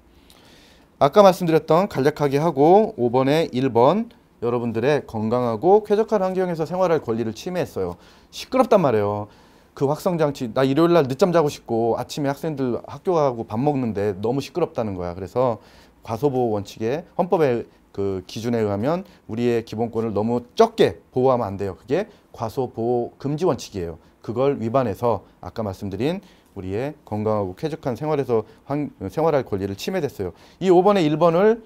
아까 말씀드렸던 간략하게 하고 5번에 1번 여러분들의 건강하고 쾌적한 환경에서 생활할 권리를 침해했어요. 시끄럽단 말이에요. 그 확성장치, 나 일요일 날 늦잠 자고 싶고 아침에 학생들 학교 가고 밥 먹는데 너무 시끄럽다는 거야. 그래서 과소보호 원칙에 헌법의 그 기준에 의하면 우리의 기본권을 너무 적게 보호하면 안 돼요. 그게 과소보호 금지 원칙이에요. 그걸 위반해서 아까 말씀드린 우리의 건강하고 쾌적한 생활에서 생활할 권리를 침해됐어요. 이 5번에 1번을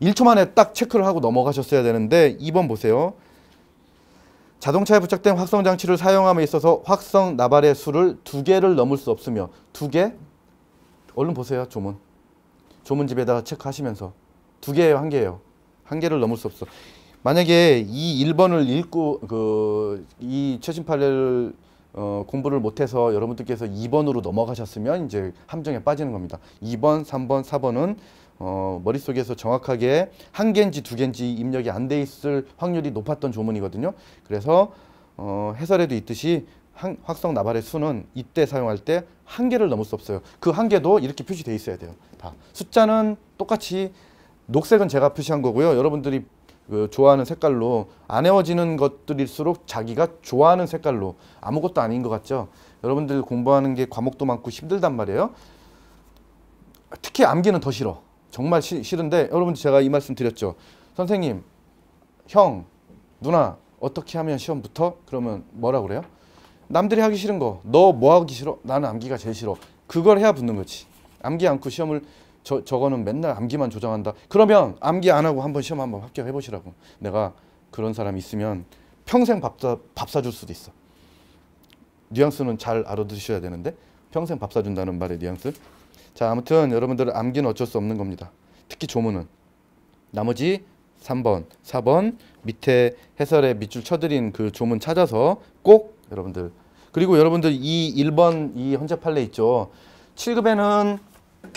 1초 만에 딱 체크를 하고 넘어가셨어야 되는데 2번 보세요. 자동차에 부착된 확성장치를 사용함에 있어서 확성 나발의 수를 2개를 넘을 수 없으며 2개? 얼른 보세요. 조문집에다가 체크하시면서 2개예요, 1개예요. 1개를 넘을 수 없어. 만약에 이 1번을 읽고 이 최신 판례를 공부를 못해서 여러분들께서 2번으로 넘어가셨으면 이제 함정에 빠지는 겁니다. 2번, 3번, 4번은 머릿속에서 정확하게 1개인지 2개인지 입력이 안 돼 있을 확률이 높았던 조문이거든요. 그래서 해설에도 있듯이 확성 나발의 수는 이때 사용할 때 한 개를 넘을 수 없어요. 그 한 개도 이렇게 표시되어 있어야 돼요. 다. 숫자는 똑같이 녹색은 제가 표시한 거고요. 여러분들이 그 좋아하는 색깔로 안 외워지는 것들일수록 자기가 좋아하는 색깔로 아무것도 아닌 것 같죠. 여러분들 공부하는 게 과목도 많고 힘들단 말이에요. 특히 암기는 더 싫어. 정말 싫은데 여러분 제가 이 말씀 드렸죠. 선생님, 형, 누나 어떻게 하면 시험 붙어? 그러면 뭐라 그래요? 남들이 하기 싫은 거. 너 뭐 하기 싫어? 나는 암기가 제일 싫어. 그걸 해야 붙는 거지. 암기 않고 시험을 저거는 맨날 암기만 조장한다. 그러면 암기 안 하고 한번 시험 한번 합격해 보시라고. 내가 그런 사람이 있으면 평생 밥 사줄 수도 있어. 뉘앙스는 잘 알아두셔야 되는데 평생 밥 사준다는 말의 뉘앙스. 자, 아무튼 여러분들 암기는 어쩔 수 없는 겁니다. 특히 조문은. 나머지 3번, 4번 밑에 해설에 밑줄 쳐드린 그 조문 찾아서 꼭 여러분들, 그리고 여러분들 이 1번 이 헌재 판례 있죠. 7급에는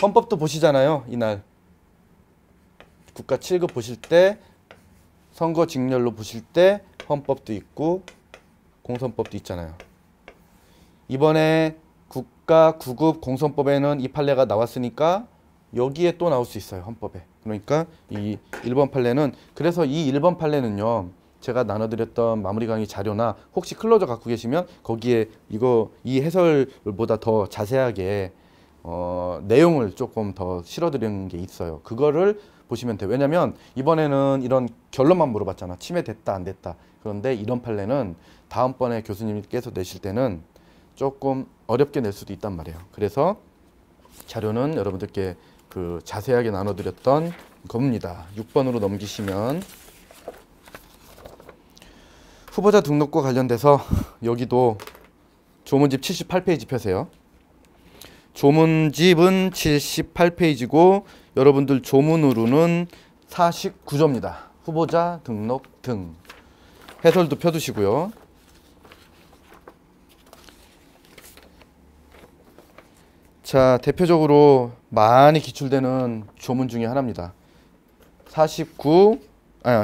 헌법도 보시잖아요. 이날 국가 7급 보실 때 선거 직렬로 보실 때 헌법도 있고 공선법도 있잖아요. 이번에 국가 9급 공선법에는 이 판례가 나왔으니까 여기에 또 나올 수 있어요. 헌법에. 그러니까 이 1번 판례는, 그래서 이 1번 판례는요, 제가 나눠드렸던 마무리 강의 자료나 혹시 클로저 갖고 계시면 거기에 이 해설보다 더 자세하게 내용을 조금 더 실어드리는 게 있어요. 그거를 보시면 돼요. 왜냐면 이번에는 이런 결론만 물어봤잖아. 침해됐다 안 됐다. 그런데 이런 판례는 다음번에 교수님께서 내실 때는 조금 어렵게 낼 수도 있단 말이에요. 그래서 자료는 여러분들께 그 자세하게 나눠드렸던 겁니다. 6번으로 넘기시면 후보자 등록과 관련돼서 여기도 조문집 78페이지 펴세요. 조문집은 78페이지고 여러분들 조문으로는 49조입니다. 후보자 등록 등. 해설도 펴두시고요. 자, 대표적으로 많이 기출되는 조문 중에 하나입니다.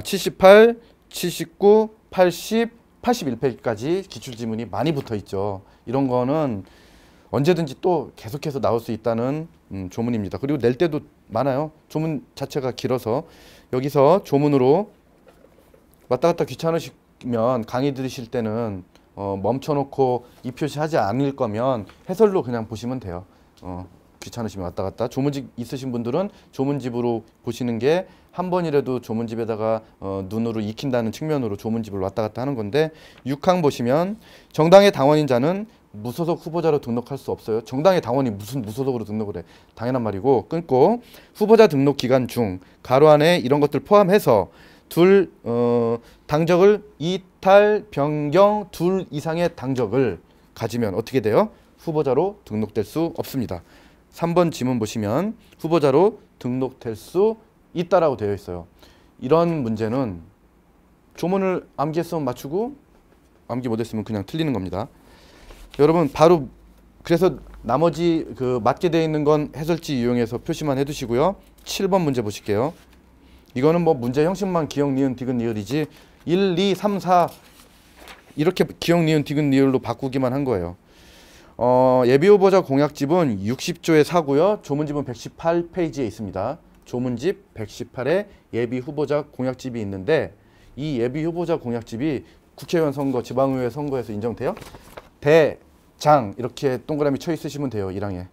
78, 79, 80, 81페이지까지 기출지문이 많이 붙어 있죠. 이런 거는 언제든지 또 계속해서 나올 수 있다는 조문입니다. 그리고 낼 때도 많아요. 조문 자체가 길어서. 여기서 조문으로 왔다 갔다 귀찮으시면 강의 들으실 때는 멈춰놓고 이 표시하지 않을 거면 해설로 그냥 보시면 돼요. 귀찮으시면 왔다 갔다. 조문집 있으신 분들은 조문집으로 보시는 게 한 번이라도 조문집에다가 눈으로 익힌다는 측면으로 조문집을 왔다 갔다 하는 건데, 6항 보시면 정당의 당원인 자는 무소속 후보자로 등록할 수 없어요. 정당의 당원이 무슨 무소속으로 등록을 해. 당연한 말이고, 끊고 후보자 등록 기간 중 가로 안에 이런 것들 포함해서 당적을 이탈, 변경, 둘 이상의 당적을 가지면 어떻게 돼요? 후보자로 등록될 수 없습니다. 3번 지문 보시면 후보자로 등록될 수 있다라고 되어 있어요. 이런 문제는 조문을 암기했으면 맞추고 암기 못했으면 그냥 틀리는 겁니다. 여러분 바로 그래서 나머지 그 맞게 되어 있는 건 해설지 이용해서 표시만 해두시고요. 7번 문제 보실게요. 이거는 뭐 문제 형식만 기억, 니은, 디귿, 리을이지 1, 2, 3, 4 이렇게 기억, 니은, 디귿, 리을로 바꾸기만 한 거예요. 예비후보자 공약집은 60조에 4고요. 조문집은 118페이지에 있습니다. 조문집 118에 예비후보자 공약집이 있는데, 이 예비후보자 공약집이 국회의원 선거, 지방의회 선거에서 인정돼요? 대장 이렇게 동그라미 쳐 있으시면 돼요. 1항에.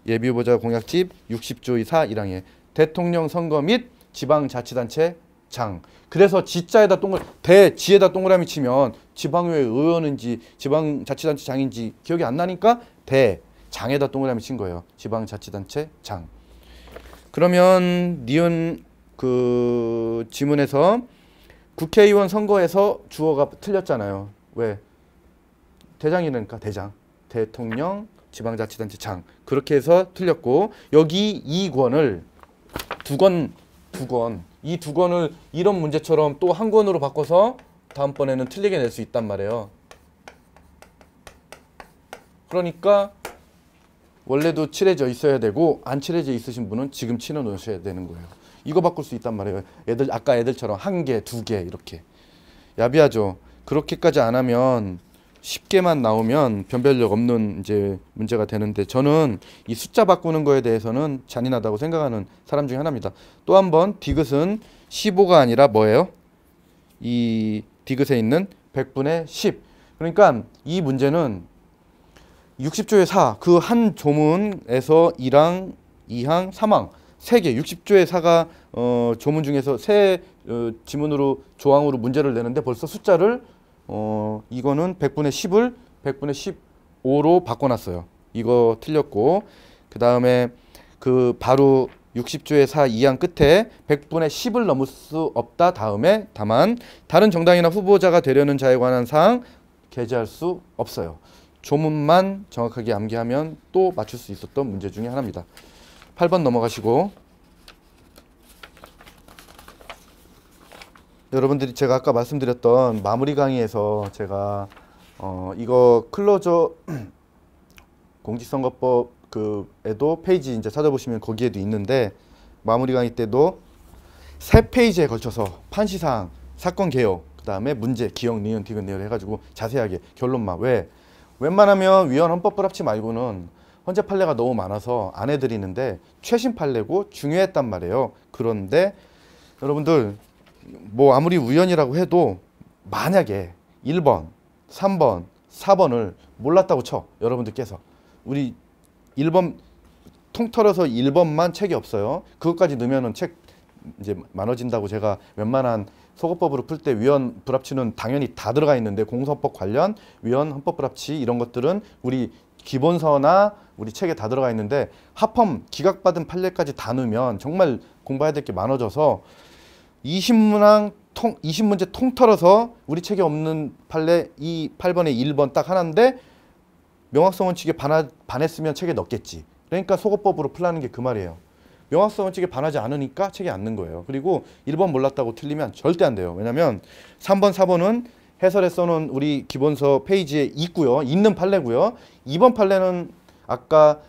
예비후보자 공약집 60조의 4 1항에 대통령 선거 및 지방자치단체 장. 그래서 지자에다 지에다 동그라미 치면 지방의회 의원인지 지방자치단체 장인지 기억이 안 나니까 대장에다 동그라미 친 거예요. 지방자치단체 장. 그러면 니은 그 지문에서 국회의원 선거에서 주어가 틀렸잖아요. 왜? 대장이니까 대장. 대통령, 지방자치단체 장. 그렇게 해서 틀렸고, 여기 이 권을 두 권, 이 두 권을 이런 문제처럼 또 한 권으로 바꿔서 다음번에는 틀리게 낼 수 있단 말이에요. 그러니까 원래도 칠해져 있어야 되고 안 칠해져 있으신 분은 지금 칠해 놓으셔야 되는 거예요. 이거 바꿀 수 있단 말이에요. 아까 애들처럼 한 개, 두 개 이렇게. 야비하죠. 그렇게까지 안 하면 쉽게만 나오면 변별력 없는 이제 문제가 되는데, 저는 이 숫자 바꾸는 거에 대해서는 잔인하다고 생각하는 사람 중에 하나입니다. 또 한 번 디귿은 15가 아니라 뭐예요? 이 디귿에 있는 100분의 10. 그러니까 이 문제는 60조의 4, 그 한 조문에서 1항, 2항, 3항 3개, 60조의 4가 조문 중에서 세 지문으로 조항으로 문제를 내는데 벌써 숫자를 이거는 100분의 10을 100분의 15로 바꿔놨어요. 이거 틀렸고, 그 다음에 그 바로 60조의 4 2항 끝에 100분의 10을 넘을 수 없다 다음에 다만 다른 정당이나 후보자가 되려는 자에 관한 사항 게재할 수 없어요. 조문만 정확하게 암기하면 또 맞출 수 있었던 문제 중에 하나입니다. 8번 넘어가시고, 여러분들이 제가 아까 말씀드렸던 마무리 강의에서 제가 이거 클로저 공직선거법 그에도 페이지 이제 찾아보시면 거기에도 있는데, 마무리 강의 때도 3페이지에 걸쳐서 판시사항, 사건 개요, 그 다음에 문제, 기억, 니은, 디귿, 내열 해가지고 자세하게 결론만. 왜? 웬만하면 위헌 헌법 불합치 말고는 헌재 판례가 너무 많아서 안 해드리는데 최신 판례고 중요했단 말이에요. 그런데 여러분들 뭐 아무리 우연이라고 해도 만약에 1번, 3번, 4번을 몰랐다고 쳐. 여러분들께서 우리 1번 통틀어서 1번만 책이 없어요. 그것까지 넣으면은 책 이제 많아진다고 제가 웬만한 소거법으로 풀 때 위헌 불합치는 당연히 다 들어가 있는데, 공소법 관련 위헌 헌법 불합치 이런 것들은 우리 기본서나 우리 책에 다 들어가 있는데, 합헌 기각받은 판례까지 다 넣으면 정말 공부해야 될 게 많아져서 20문제 통틀어서 우리 책에 없는 판례 이 8번에 1번 딱 하나인데 명확성 원칙에 반했으면 책에 넣겠지. 그러니까 소거법으로 풀라는 게 그 말이에요. 명확성 원칙에 반하지 않으니까 책에 안 넣은 거예요. 그리고 1번 몰랐다고 틀리면 절대 안 돼요. 왜냐면 3번, 4번은 해설에 써놓은 우리 기본서 페이지에 있고요. 있는 판례고요. 2번 판례는 아까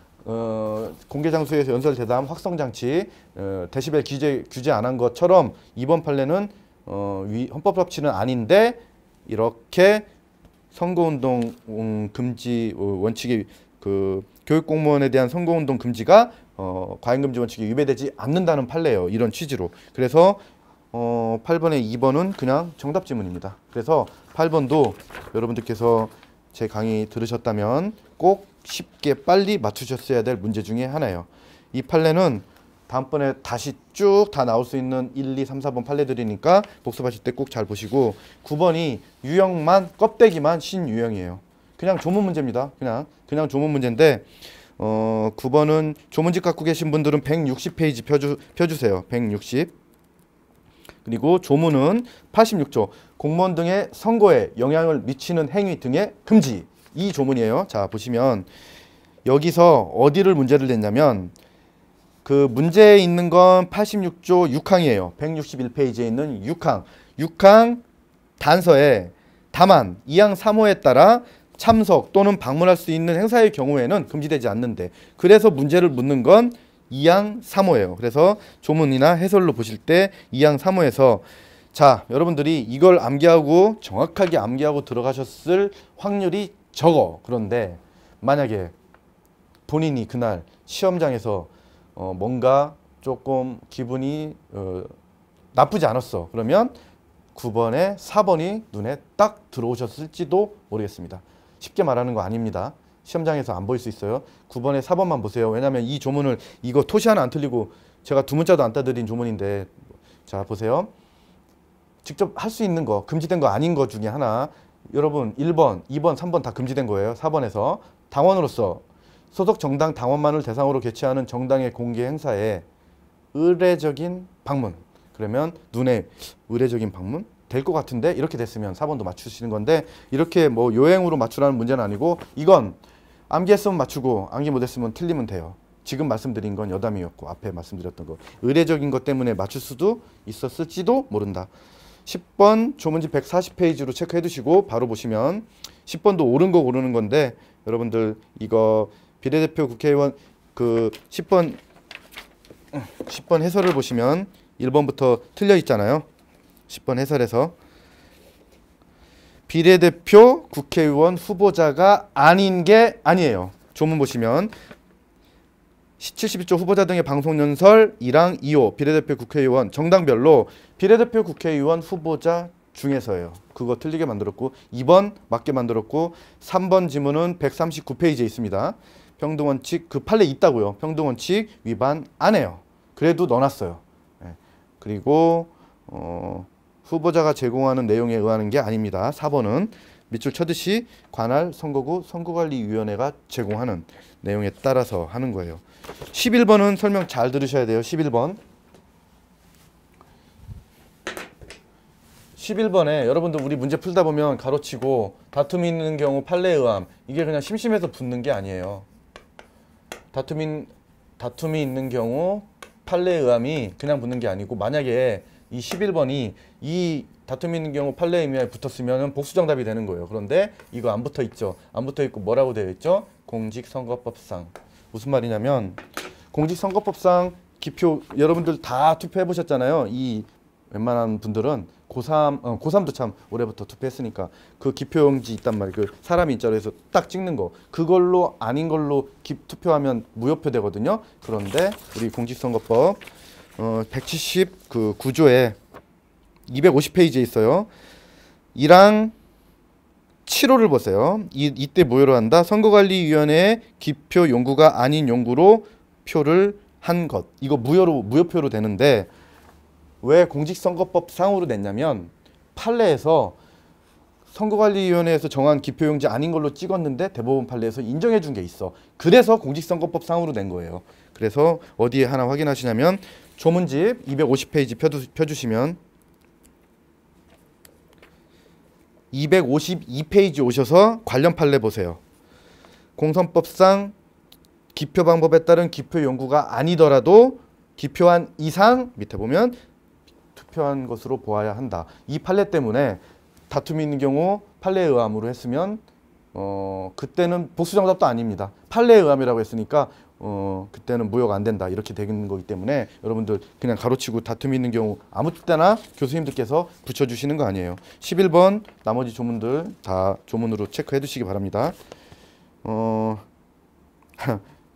공개장소에서 연설대담, 확성장치, 데시벨 규제 안 한 것처럼 2번 판례는 헌법합치는 아닌데 이렇게 선거운동 금지 원칙이 그 교육공무원에 대한 선거운동 금지가 과잉금지 원칙에 위배되지 않는다는 판례예요. 이런 취지로. 그래서 8번에 2번은 그냥 정답 지문입니다. 그래서 8번도 여러분들께서 제 강의 들으셨다면 꼭 쉽게 빨리 맞추셨어야 될 문제 중에 하나예요. 이 판례는 다음번에 다시 쭉 다 나올 수 있는 1, 2, 3, 4번 판례들이니까 복습하실 때 꼭 잘 보시고, 9번이 유형만 껍데기만 신유형이에요. 그냥 조문 문제입니다. 그냥 조문 문제인데 9번은 조문집 갖고 계신 분들은 160페이지 펴주세요. 160. 그리고 조문은 86조 공무원 등의 선거에 영향을 미치는 행위 등의 금지. 이 조문이에요. 자, 보시면 여기서 어디를 문제를 냈냐면 그 문제에 있는 건 86조 6항이에요. 161페이지에 있는 6항. 6항 단서에 다만 2항 3호에 따라 참석 또는 방문할 수 있는 행사의 경우에는 금지되지 않는데, 그래서 문제를 묻는 건 2항 3호예요. 그래서 조문이나 해설로 보실 때 2항 3호에서 자, 여러분들이 이걸 암기하고 정확하게 암기하고 들어가셨을 확률이 적어. 그런데 만약에 본인이 그날 시험장에서 뭔가 조금 기분이 나쁘지 않았어. 그러면 9번에 4번이 눈에 딱 들어오셨을지도 모르겠습니다. 쉽게 말하는 거 아닙니다. 시험장에서 안 보일 수 있어요. 9번에 4번만 보세요. 왜냐하면 이 조문을 이거 토시 하나 안 틀리고 제가 두 문자도 안 따드린 조문인데, 자 보세요. 직접 할 수 있는 거, 금지된 거 아닌 거 중에 하나. 여러분 1번, 2번, 3번 다 금지된 거예요. 4번에서 당원으로서 소속 정당 당원만을 대상으로 개최하는 정당의 공개 행사에 의례적인 방문. 그러면 눈에 의례적인 방문? 될 것 같은데 이렇게 됐으면 4번도 맞추시는 건데, 이렇게 뭐 요행으로 맞추라는 문제는 아니고 이건 암기했으면 맞추고 암기 못했으면 틀리면 돼요. 지금 말씀드린 건 여담이었고 앞에 말씀드렸던 거 의례적인 것 때문에 맞출 수도 있었을지도 모른다. 10번 조문지 140페이지로 체크해 두시고 바로 보시면 10번도 옳은 거 고르는 건데, 여러분들 이거 비례대표 국회의원 그 10번 해설을 보시면 1번부터 틀려 있잖아요. 10번 해설에서 비례대표 국회의원 후보자가 아닌 게 아니에요. 조문 보시면 71조 후보자 등의 방송연설 1항 2호 비례대표 국회의원 정당별로 비례대표 국회의원 후보자 중에서예요. 그거 틀리게 만들었고 2번 맞게 만들었고 3번 지문은 139페이지에 있습니다. 평등원칙 그 판례 있다고요. 평등원칙 위반 안 해요. 그래도 넣어놨어요. 네. 그리고 후보자가 제공하는 내용에 의하는 게 아닙니다. 4번은 밑줄 쳐듯이 관할 선거구 선거관리위원회가 제공하는 내용에 따라서 하는 거예요. 11번은 설명 잘 들으셔야 돼요. 11번에 여러분들 우리 문제 풀다 보면 가로치고 다툼이 있는 경우 판례 의함 이게 그냥 심심해서 붙는 게 아니에요. 다툼이 있는 경우 판례 의함이 그냥 붙는 게 아니고 만약에 이 11번이 이 다툼이 있는 경우 판례 의미에 붙었으면 복수정답이 되는 거예요. 그런데 이거 안 붙어 있죠. 안 붙어 있고 뭐라고 되어 있죠? 공직선거법상. 무슨 말이냐면 공직선거법상 기표 여러분들 다 투표해 보셨잖아요. 이 웬만한 분들은 고3도 참 올해부터 투표했으니까 그 기표용지 있단 말이에요. 그 사람이 인자로 해서 딱 찍는 거. 그걸로 아닌 걸로 투표하면 무효표 되거든요. 그런데 우리 공직선거법 179조에 250페이지에 있어요. 1항 7호를 보세요. 이때 무효로 한다. 선거관리위원회의 기표 용구가 아닌 용구로 표를 한 것. 이거 무효표로 되는데 왜 공직선거법 상으로 냈냐면 판례에서 선거관리위원회에서 정한 기표용지 아닌 걸로 찍었는데 대법원 판례에서 인정해 준 게 있어. 그래서 공직선거법 상으로 낸 거예요. 그래서 어디에 하나 확인하시냐면 조문집 250페이지 펴주시면 252페이지 오셔서 관련 판례 보세요. 공선법상 기표 방법에 따른 기표 용구가 아니더라도 기표한 이상 밑에 보면 투표한 것으로 보아야 한다. 이 판례 때문에 다툼이 있는 경우 판례 의함으로 했으면 그때는 복수정답도 아닙니다. 판례 의함이라고 했으니까 그때는 무효가 안 된다 이렇게 되는 거기 때문에 여러분들 그냥 가로치고 다툼이 있는 경우 아무 때나 교수님들께서 붙여주시는 거 아니에요. 11번 나머지 조문들 다 조문으로 체크해 두시기 바랍니다.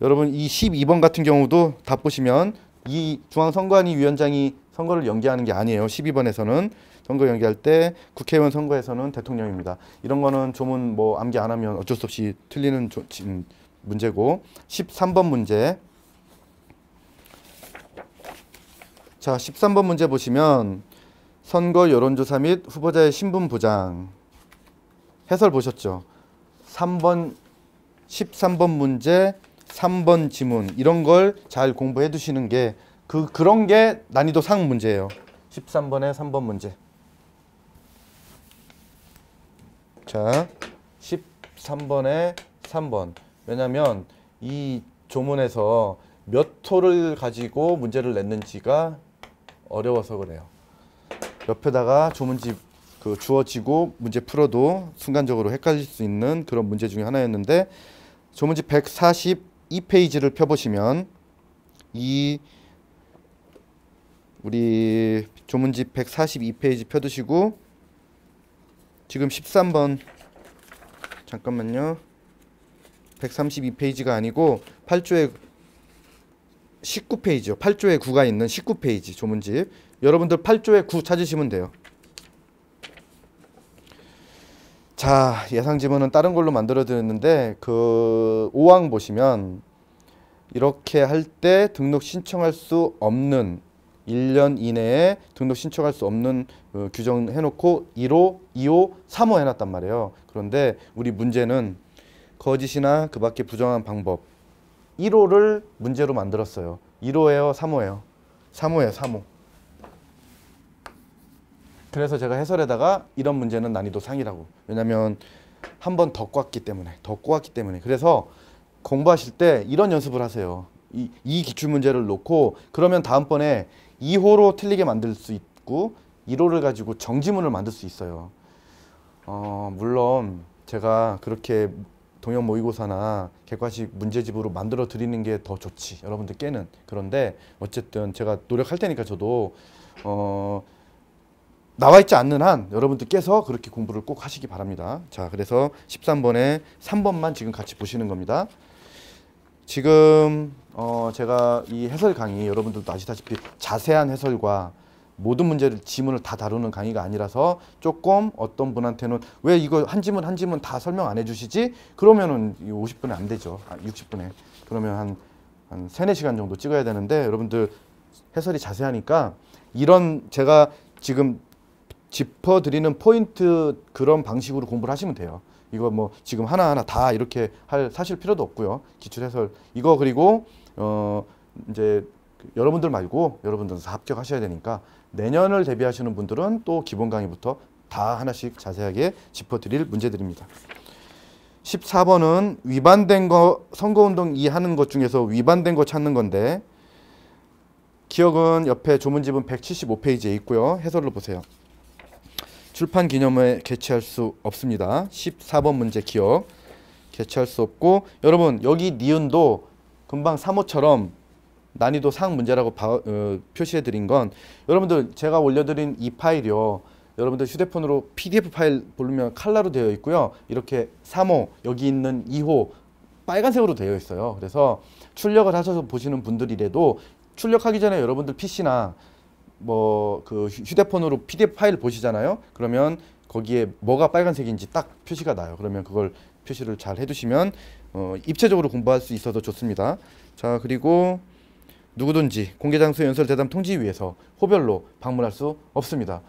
여러분 이 12번 같은 경우도 다 보시면 이 중앙선관위위원장이 선거를 연기하는 게 아니에요. 12번에서는 선거 연기할 때 국회의원 선거에서는 대통령입니다. 이런 거는 조문 뭐 암기 안 하면 어쩔 수 없이 틀리는 문제고 13번 문제. 자, 13번 문제 보시면 선거 여론조사 및 후보자의 신분 보장 해설 보셨죠? 13번 문제 3번 지문 이런 걸 잘 공부해 두시는 게 그런 게 난이도 상 문제예요. 13번에 3번 문제. 자, 13번에 3번. 왜냐면 이 조문에서 몇 호를 가지고 문제를 냈는지가 어려워서 그래요. 옆에다가 조문집 주어지고 문제 풀어도 순간적으로 헷갈릴 수 있는 그런 문제 중에 하나였는데 조문집 142페이지를 펴보시면 우리 조문집 142페이지 펴두시고 지금 13번 잠깐만요. 132페이지가 아니고 8조에 19페이지요. 8조에 9가 있는 19페이지 조문집. 여러분들 8조에 9 찾으시면 돼요. 자, 예상 지문은 다른 걸로 만들어 드렸는데 그 5항 보시면 이렇게 할 때 등록 신청할 수 없는 1년 이내에 등록 신청할 수 없는 규정해 놓고 1호, 2호, 3호 해 놨단 말이에요. 그런데 우리 문제는 거짓이나 그 밖에 부정한 방법 1호를 문제로 만들었어요. 1호예요, 3호예요? 3호예요, 3호. 그래서 제가 해설에다가 이런 문제는 난이도 상이라고. 왜냐면 한 번 더 꼬았기 때문에. 그래서 공부하실 때 이런 연습을 하세요. 이 기출문제를 놓고 그러면 다음번에 2호로 틀리게 만들 수 있고 1호를 가지고 정지문을 만들 수 있어요. 물론 제가 그렇게 동형 모의고사나 객관식 문제집으로 만들어 드리는 게 더 좋지 여러분들께는. 그런데 어쨌든 제가 노력할 테니까 저도 나와 있지 않는 한 여러분들께서 그렇게 공부를 꼭 하시기 바랍니다. 자, 그래서 13번에 3번만 지금 같이 보시는 겁니다. 지금 제가 이 해설 강의 여러분들도 아시다시피 자세한 해설과 모든 문제를 지문을 다 다루는 강의가 아니라서 조금 어떤 분한테는 왜 이거 한 지문 한 지문 다 설명 안 해주시지? 그러면은 50분에 안 되죠. 60분에. 그러면 한 3, 4시간 정도 찍어야 되는데 여러분들 해설이 자세하니까 이런 제가 지금 짚어드리는 포인트 그런 방식으로 공부를 하시면 돼요. 이거 뭐 지금 하나하나 다 이렇게 사실 필요도 없고요. 기출 해설 이거 그리고 이제 여러분들 말고 여러분들은 다 합격하셔야 되니까 내년을 대비하시는 분들은 또 기본 강의부터 다 하나씩 자세하게 짚어드릴 문제들입니다. 14번은 위반된 거 선거운동 이해하는 것 중에서 위반된 거 찾는 건데 기억은 옆에 조문집은 175페이지에 있고요. 해설로 보세요. 출판 기념회 개최할 수 없습니다. 14번 문제 기억 개최할 수 없고 여러분 여기 니은도 금방 3호처럼 난이도 상 문제라고 표시해 드린 건 여러분들 제가 올려드린 이 파일이요. 여러분들 휴대폰으로 PDF 파일 보면 칼라로 되어 있고요. 이렇게 3호 여기 있는 2호 빨간색으로 되어 있어요. 그래서 출력을 하셔서 보시는 분들이라도 출력하기 전에 여러분들 PC나 뭐 그 휴대폰으로 PDF 파일 보시잖아요. 그러면 거기에 뭐가 빨간색인지 딱 표시가 나요. 그러면 그걸 표시를 잘 해두시면 입체적으로 공부할 수 있어서 좋습니다. 자, 그리고 누구든지 공개장소 연설 대담 통지위에서 호별로 방문할 수 없습니다.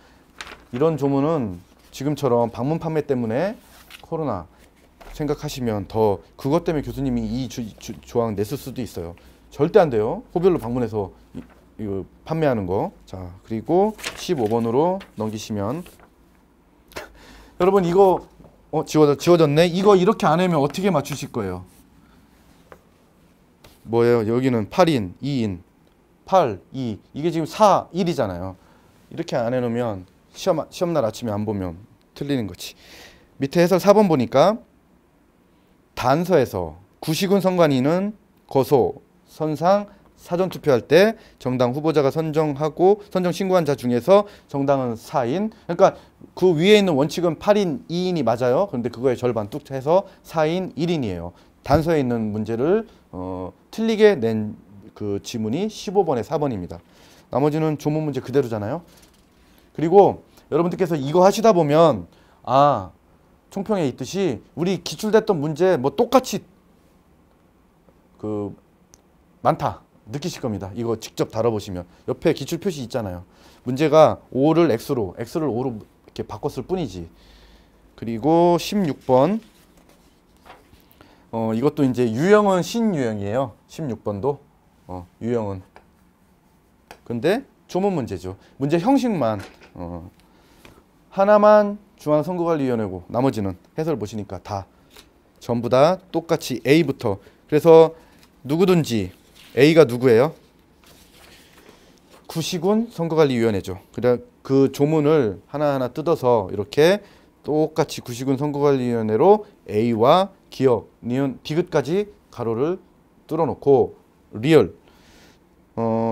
이런 조문은 지금처럼 방문 판매 때문에 코로나 생각하시면 더 그것 때문에 교수님이 이 조항 냈을 수도 있어요. 절대 안 돼요. 호별로 방문해서 이거 판매하는 거. 자, 그리고 15번으로 넘기시면 여러분 이거 지워졌네. 이거 이렇게 안 하면 어떻게 맞추실 거예요? 뭐예요? 여기는 8인, 2인, 8, 2 이게 지금 4, 1이잖아요. 이렇게 안 해놓으면 시험날 아침에 안 보면 틀리는 거지. 밑에 해설 4번 보니까 단서에서 구시군 선관위는 거소, 선상, 사전투표할 때 정당 후보자가 선정 신고한 자 중에서 정당은 4인. 그러니까 그 위에 있는 원칙은 8인, 2인이 맞아요. 그런데 그거의 절반 뚝 해서 4인, 1인이에요. 단서에 있는 문제를 틀리게 낸 그 지문이 15번에 4번입니다. 나머지는 조문 문제 그대로잖아요. 그리고 여러분들께서 이거 하시다 보면 총평에 있듯이 우리 기출됐던 문제 뭐 똑같이 많다 느끼실 겁니다. 이거 직접 다뤄보시면 옆에 기출 표시 있잖아요. 문제가 5를 X로 5로 이렇게 바꿨을 뿐이지. 그리고 16번 이것도 이제 유형은 신유형이에요. 16번도 유형은 근데 조문 문제죠. 문제 형식만 하나만 중앙선거관리위원회고 나머지는 해설 보시니까 다 전부 다 똑같이 A부터. 그래서 누구든지 A가 누구예요? 구시군 선거관리위원회죠. 그래 그 조문을 하나하나 뜯어서 이렇게 똑같이 구시군 선거관리위원회로 A와 기억, 니은, 디귿까지 가로를 뚫어놓고 리얼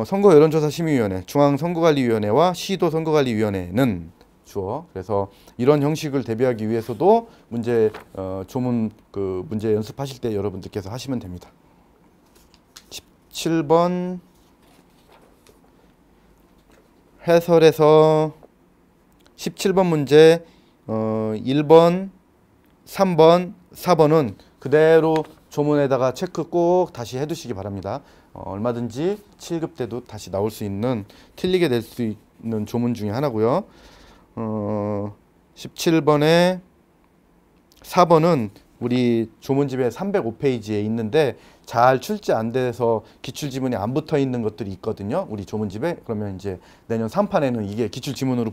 선거 여론조사 심의위원회, 중앙선거관리위원회와 시도선거관리위원회는 주어. 그래서 이런 형식을 대비하기 위해서도 문제 조문 문제 연습하실 때 여러분들께서 하시면 됩니다. 17번 해설에서 17번 문제 1번, 3번, 4번은 그대로 조문에다가 체크 꼭 다시 해두시기 바랍니다. 얼마든지 7급 때도 다시 나올 수 있는 틀리게 낼 수 있는 조문 중에 하나고요. 17번에 4번은 우리 조문집에 305페이지에 있는데 잘 출제 안 돼서 기출지문에 안 붙어 있는 것들이 있거든요. 우리 조문집에. 그러면 이제 내년 3판에는 이게 기출지문으로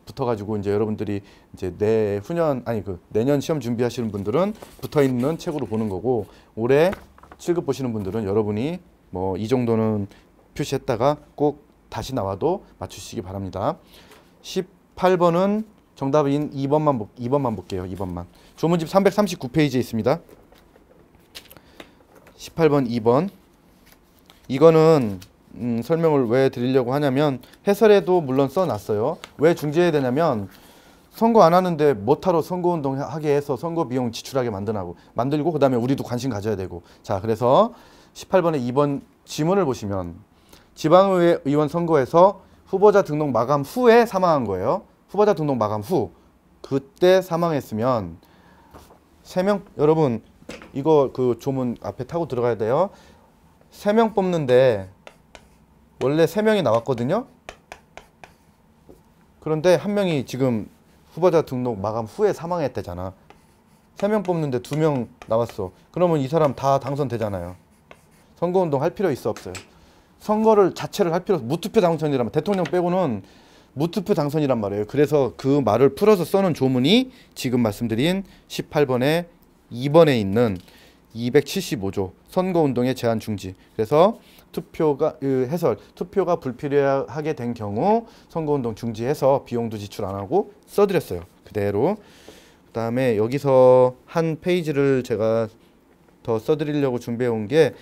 붙어가지고 이제 여러분들이 이제 내년 시험 준비하시는 분들은 붙어 있는 책으로 보는 거고 올해 7급 보시는 분들은 여러분이 뭐 이 정도는 표시했다가 꼭 다시 나와도 맞추시기 바랍니다. 18번은 정답인 2번만 볼게요. 2번만. 조문집 339페이지에 있습니다. 18번 2번. 이거는 설명을 왜 드리려고 하냐면 해설에도 물론 써놨어요. 왜 중지해야 되냐면 선거 안 하는데 못하러 선거운동 하게 해서 선거 비용 지출하게 만들고 그 다음에 우리도 관심 가져야 되고. 자, 그래서 18번에 2번 지문을 보시면 지방의회 의원 선거에서 후보자 등록 마감 후에 사망한 거예요. 후보자 등록 마감 후. 그때 사망했으면 3명, 여러분 이거 그 조문 앞에 타고 들어가야 돼요. 3명 뽑는데 원래 3명이 나왔거든요. 그런데 한 명이 지금 후보자 등록 마감 후에 사망했대잖아. 3명 뽑는데 2명 나왔어. 그러면 이 사람 다 당선되잖아요. 선거운동 할 필요 있어 없어요? 선거를 자체를 할 필요 없어. 무투표 당선이라면 대통령 빼고는 무투표 당선이란 말이에요. 그래서 그 말을 풀어서 써놓은 조문이 지금 말씀드린 18번에 2번에 있는 275조 선거운동의 제한 중지. 그래서 투표가 해설 투표가 불필요하게 된 경우 선거운동 중지해서 비용도 지출 안 하고 써드렸어요. 그대로. 그다음에 여기서 한 페이지를 제가 더 써드리려고 준비해 온 게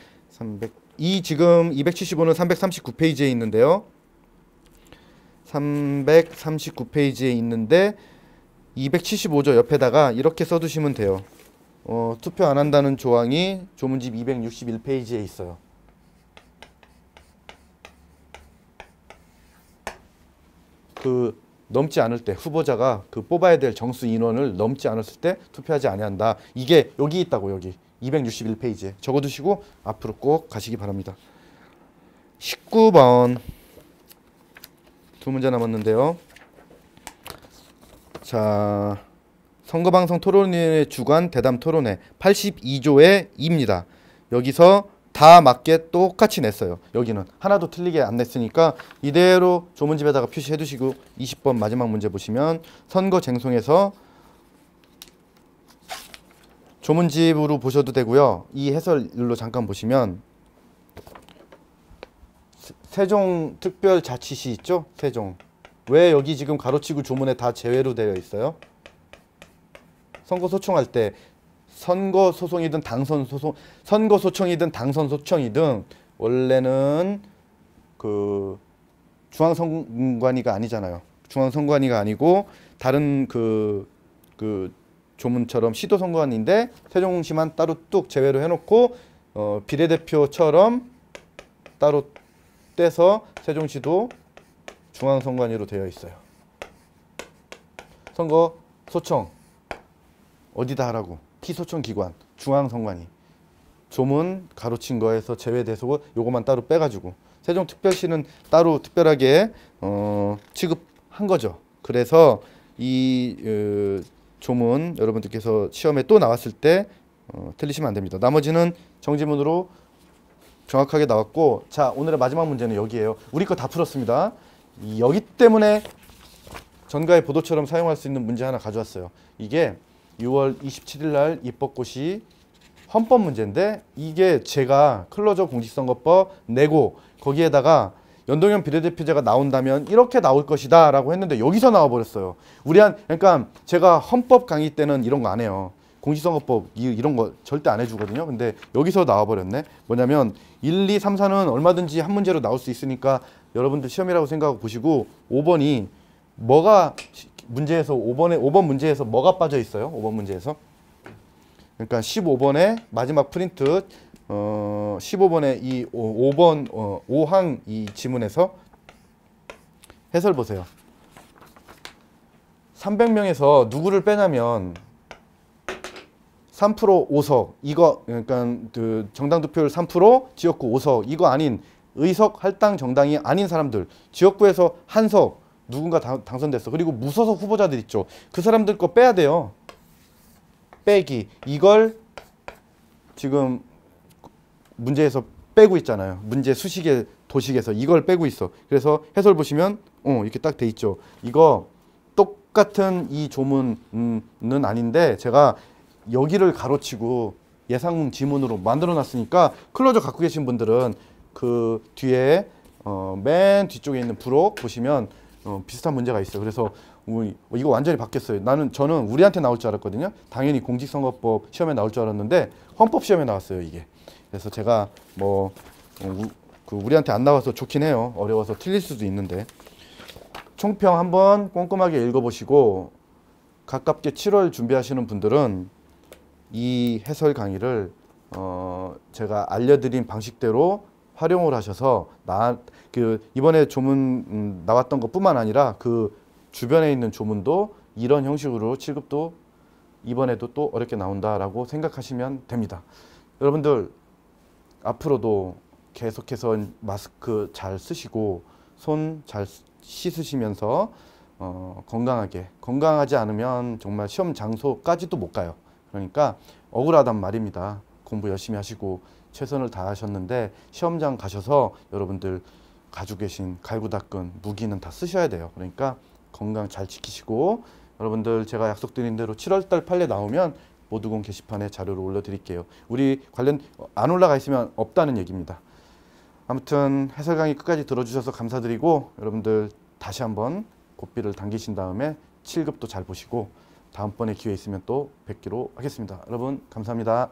이 지금 275는 339페이지에 있는데요. 339페이지에 있는데 275조 옆에다가 이렇게 써두시면 돼요. 투표 안 한다는 조항이 조문집 261페이지에 있어요. 그 넘지 않을 때 후보자가 그 뽑아야 될 정수 인원을 넘지 않았을 때 투표하지 아니한다. 이게 여기 있다고. 여기 261페이지에 적어두시고 앞으로 꼭 가시기 바랍니다. 19번 두 문제 남았는데요. 자, 선거방송 토론회 주관 대담 토론회 82조의 2입니다. 여기서 다 맞게 똑같이 냈어요. 여기는 하나도 틀리게 안 냈으니까 이대로 조문집에다가 표시해 두시고 20번 마지막 문제 보시면 선거 쟁송에서 조문집으로 보셔도 되고요. 이 해설로 잠깐 보시면 세종특별자치시 있죠? 세종. 왜 여기 지금 가로치고 조문에 다 제외로 되어 있어요? 선거 소송할 때 선거 소송이든 당선 소송, 선거 소청이든 당선 소청이든 원래는 그 중앙선관위가 아니잖아요. 중앙선관위가 아니고 다른 그 조문처럼 시도선관위인데 세종시만 따로 뚝 제외로 해놓고 비례대표처럼 따로 떼서 세종시도 중앙선관위로 되어 있어요. 선거 소청 어디다 하라고? 피소청기관 중앙선관위. 조문 가로친 거에서 제외돼서 요것만 따로 빼가지고 세종특별시는 따로 특별하게 취급한 거죠. 그래서 이 조문 여러분들께서 시험에 또 나왔을 때 틀리시면 안 됩니다. 나머지는 정지문으로 정확하게 나왔고, 자, 오늘의 마지막 문제는 여기에요. 우리 거 다 풀었습니다. 여기 때문에 전가의 보도처럼 사용할 수 있는 문제 하나 가져왔어요. 이게 6월 27일 날 입법고시 헌법 문제인데 이게 제가 클로저 공직선거법 내고 거기에다가 연동형 비례대표제가 나온다면 이렇게 나올 것이다 라고 했는데 여기서 나와버렸어요. 그러니까 제가 헌법 강의 때는 이런 거 안 해요. 공직선거법 이런 거 절대 안 해주거든요. 근데 여기서 나와버렸네. 뭐냐면 1, 2, 3, 4는 얼마든지 한 문제로 나올 수 있으니까 여러분들 시험이라고 생각하고 보시고 5번이 뭐가 문제에서 5번 문제에서 뭐가 빠져 있어요? 5번 문제에서. 그러니까 15번의 마지막 프린트 15번의 이 5번 5항 이 지문에서 해설 보세요. 300명에서 누구를 빼냐면 3% 5석 이거 그러니까 그 정당 득표율 3% 지역구 5석 이거 아닌 의석 할당 정당이 아닌 사람들 지역구에서 한 석 누군가 당선됐어. 그리고 무소속 후보자들 있죠. 그 사람들 거 빼야 돼요. 빼기. 이걸 지금 문제에서 빼고 있잖아요. 문제 수식의 도식에서 이걸 빼고 있어. 그래서 해설 보시면 이렇게 딱 돼 있죠. 이거 똑같은 이 조문은 아닌데 제가 여기를 가로치고 예상 지문으로 만들어 놨으니까 클로저 갖고 계신 분들은 그 뒤에 맨 뒤쪽에 있는 부록 보시면 비슷한 문제가 있어요. 그래서 이거 완전히 바뀌었어요. 저는 우리한테 나올 줄 알았거든요. 당연히 공직선거법 시험에 나올 줄 알았는데 헌법 시험에 나왔어요, 이게. 그래서 제가 뭐 우리한테 안 나와서 좋긴 해요. 어려워서 틀릴 수도 있는데 총평 한번 꼼꼼하게 읽어보시고 가깝게 7월 준비하시는 분들은 이 해설 강의를 제가 알려드린 방식대로 활용을 하셔서 이번에 조문 나왔던 것뿐만 아니라 그 주변에 있는 조문도 이런 형식으로 7급도 이번에도 또 어렵게 나온다라고 생각하시면 됩니다. 여러분들 앞으로도 계속해서 마스크 잘 쓰시고 손 잘 씻으시면서 건강하지 않으면 정말 시험 장소까지도 못 가요. 그러니까 억울하단 말입니다. 공부 열심히 하시고 최선을 다하셨는데 시험장 가셔서 여러분들 가지고 계신 갈고 닦은 무기는 다 쓰셔야 돼요. 그러니까 건강 잘 지키시고 여러분들 제가 약속드린 대로 7월달 판례 나오면 모두공 게시판에 자료를 올려드릴게요. 우리 관련 안 올라가 있으면 없다는 얘기입니다. 아무튼 해설 강의 끝까지 들어주셔서 감사드리고 여러분들 다시 한번 고삐를 당기신 다음에 7급도 잘 보시고 다음번에 기회 있으면 또 뵙기로 하겠습니다. 여러분 감사합니다.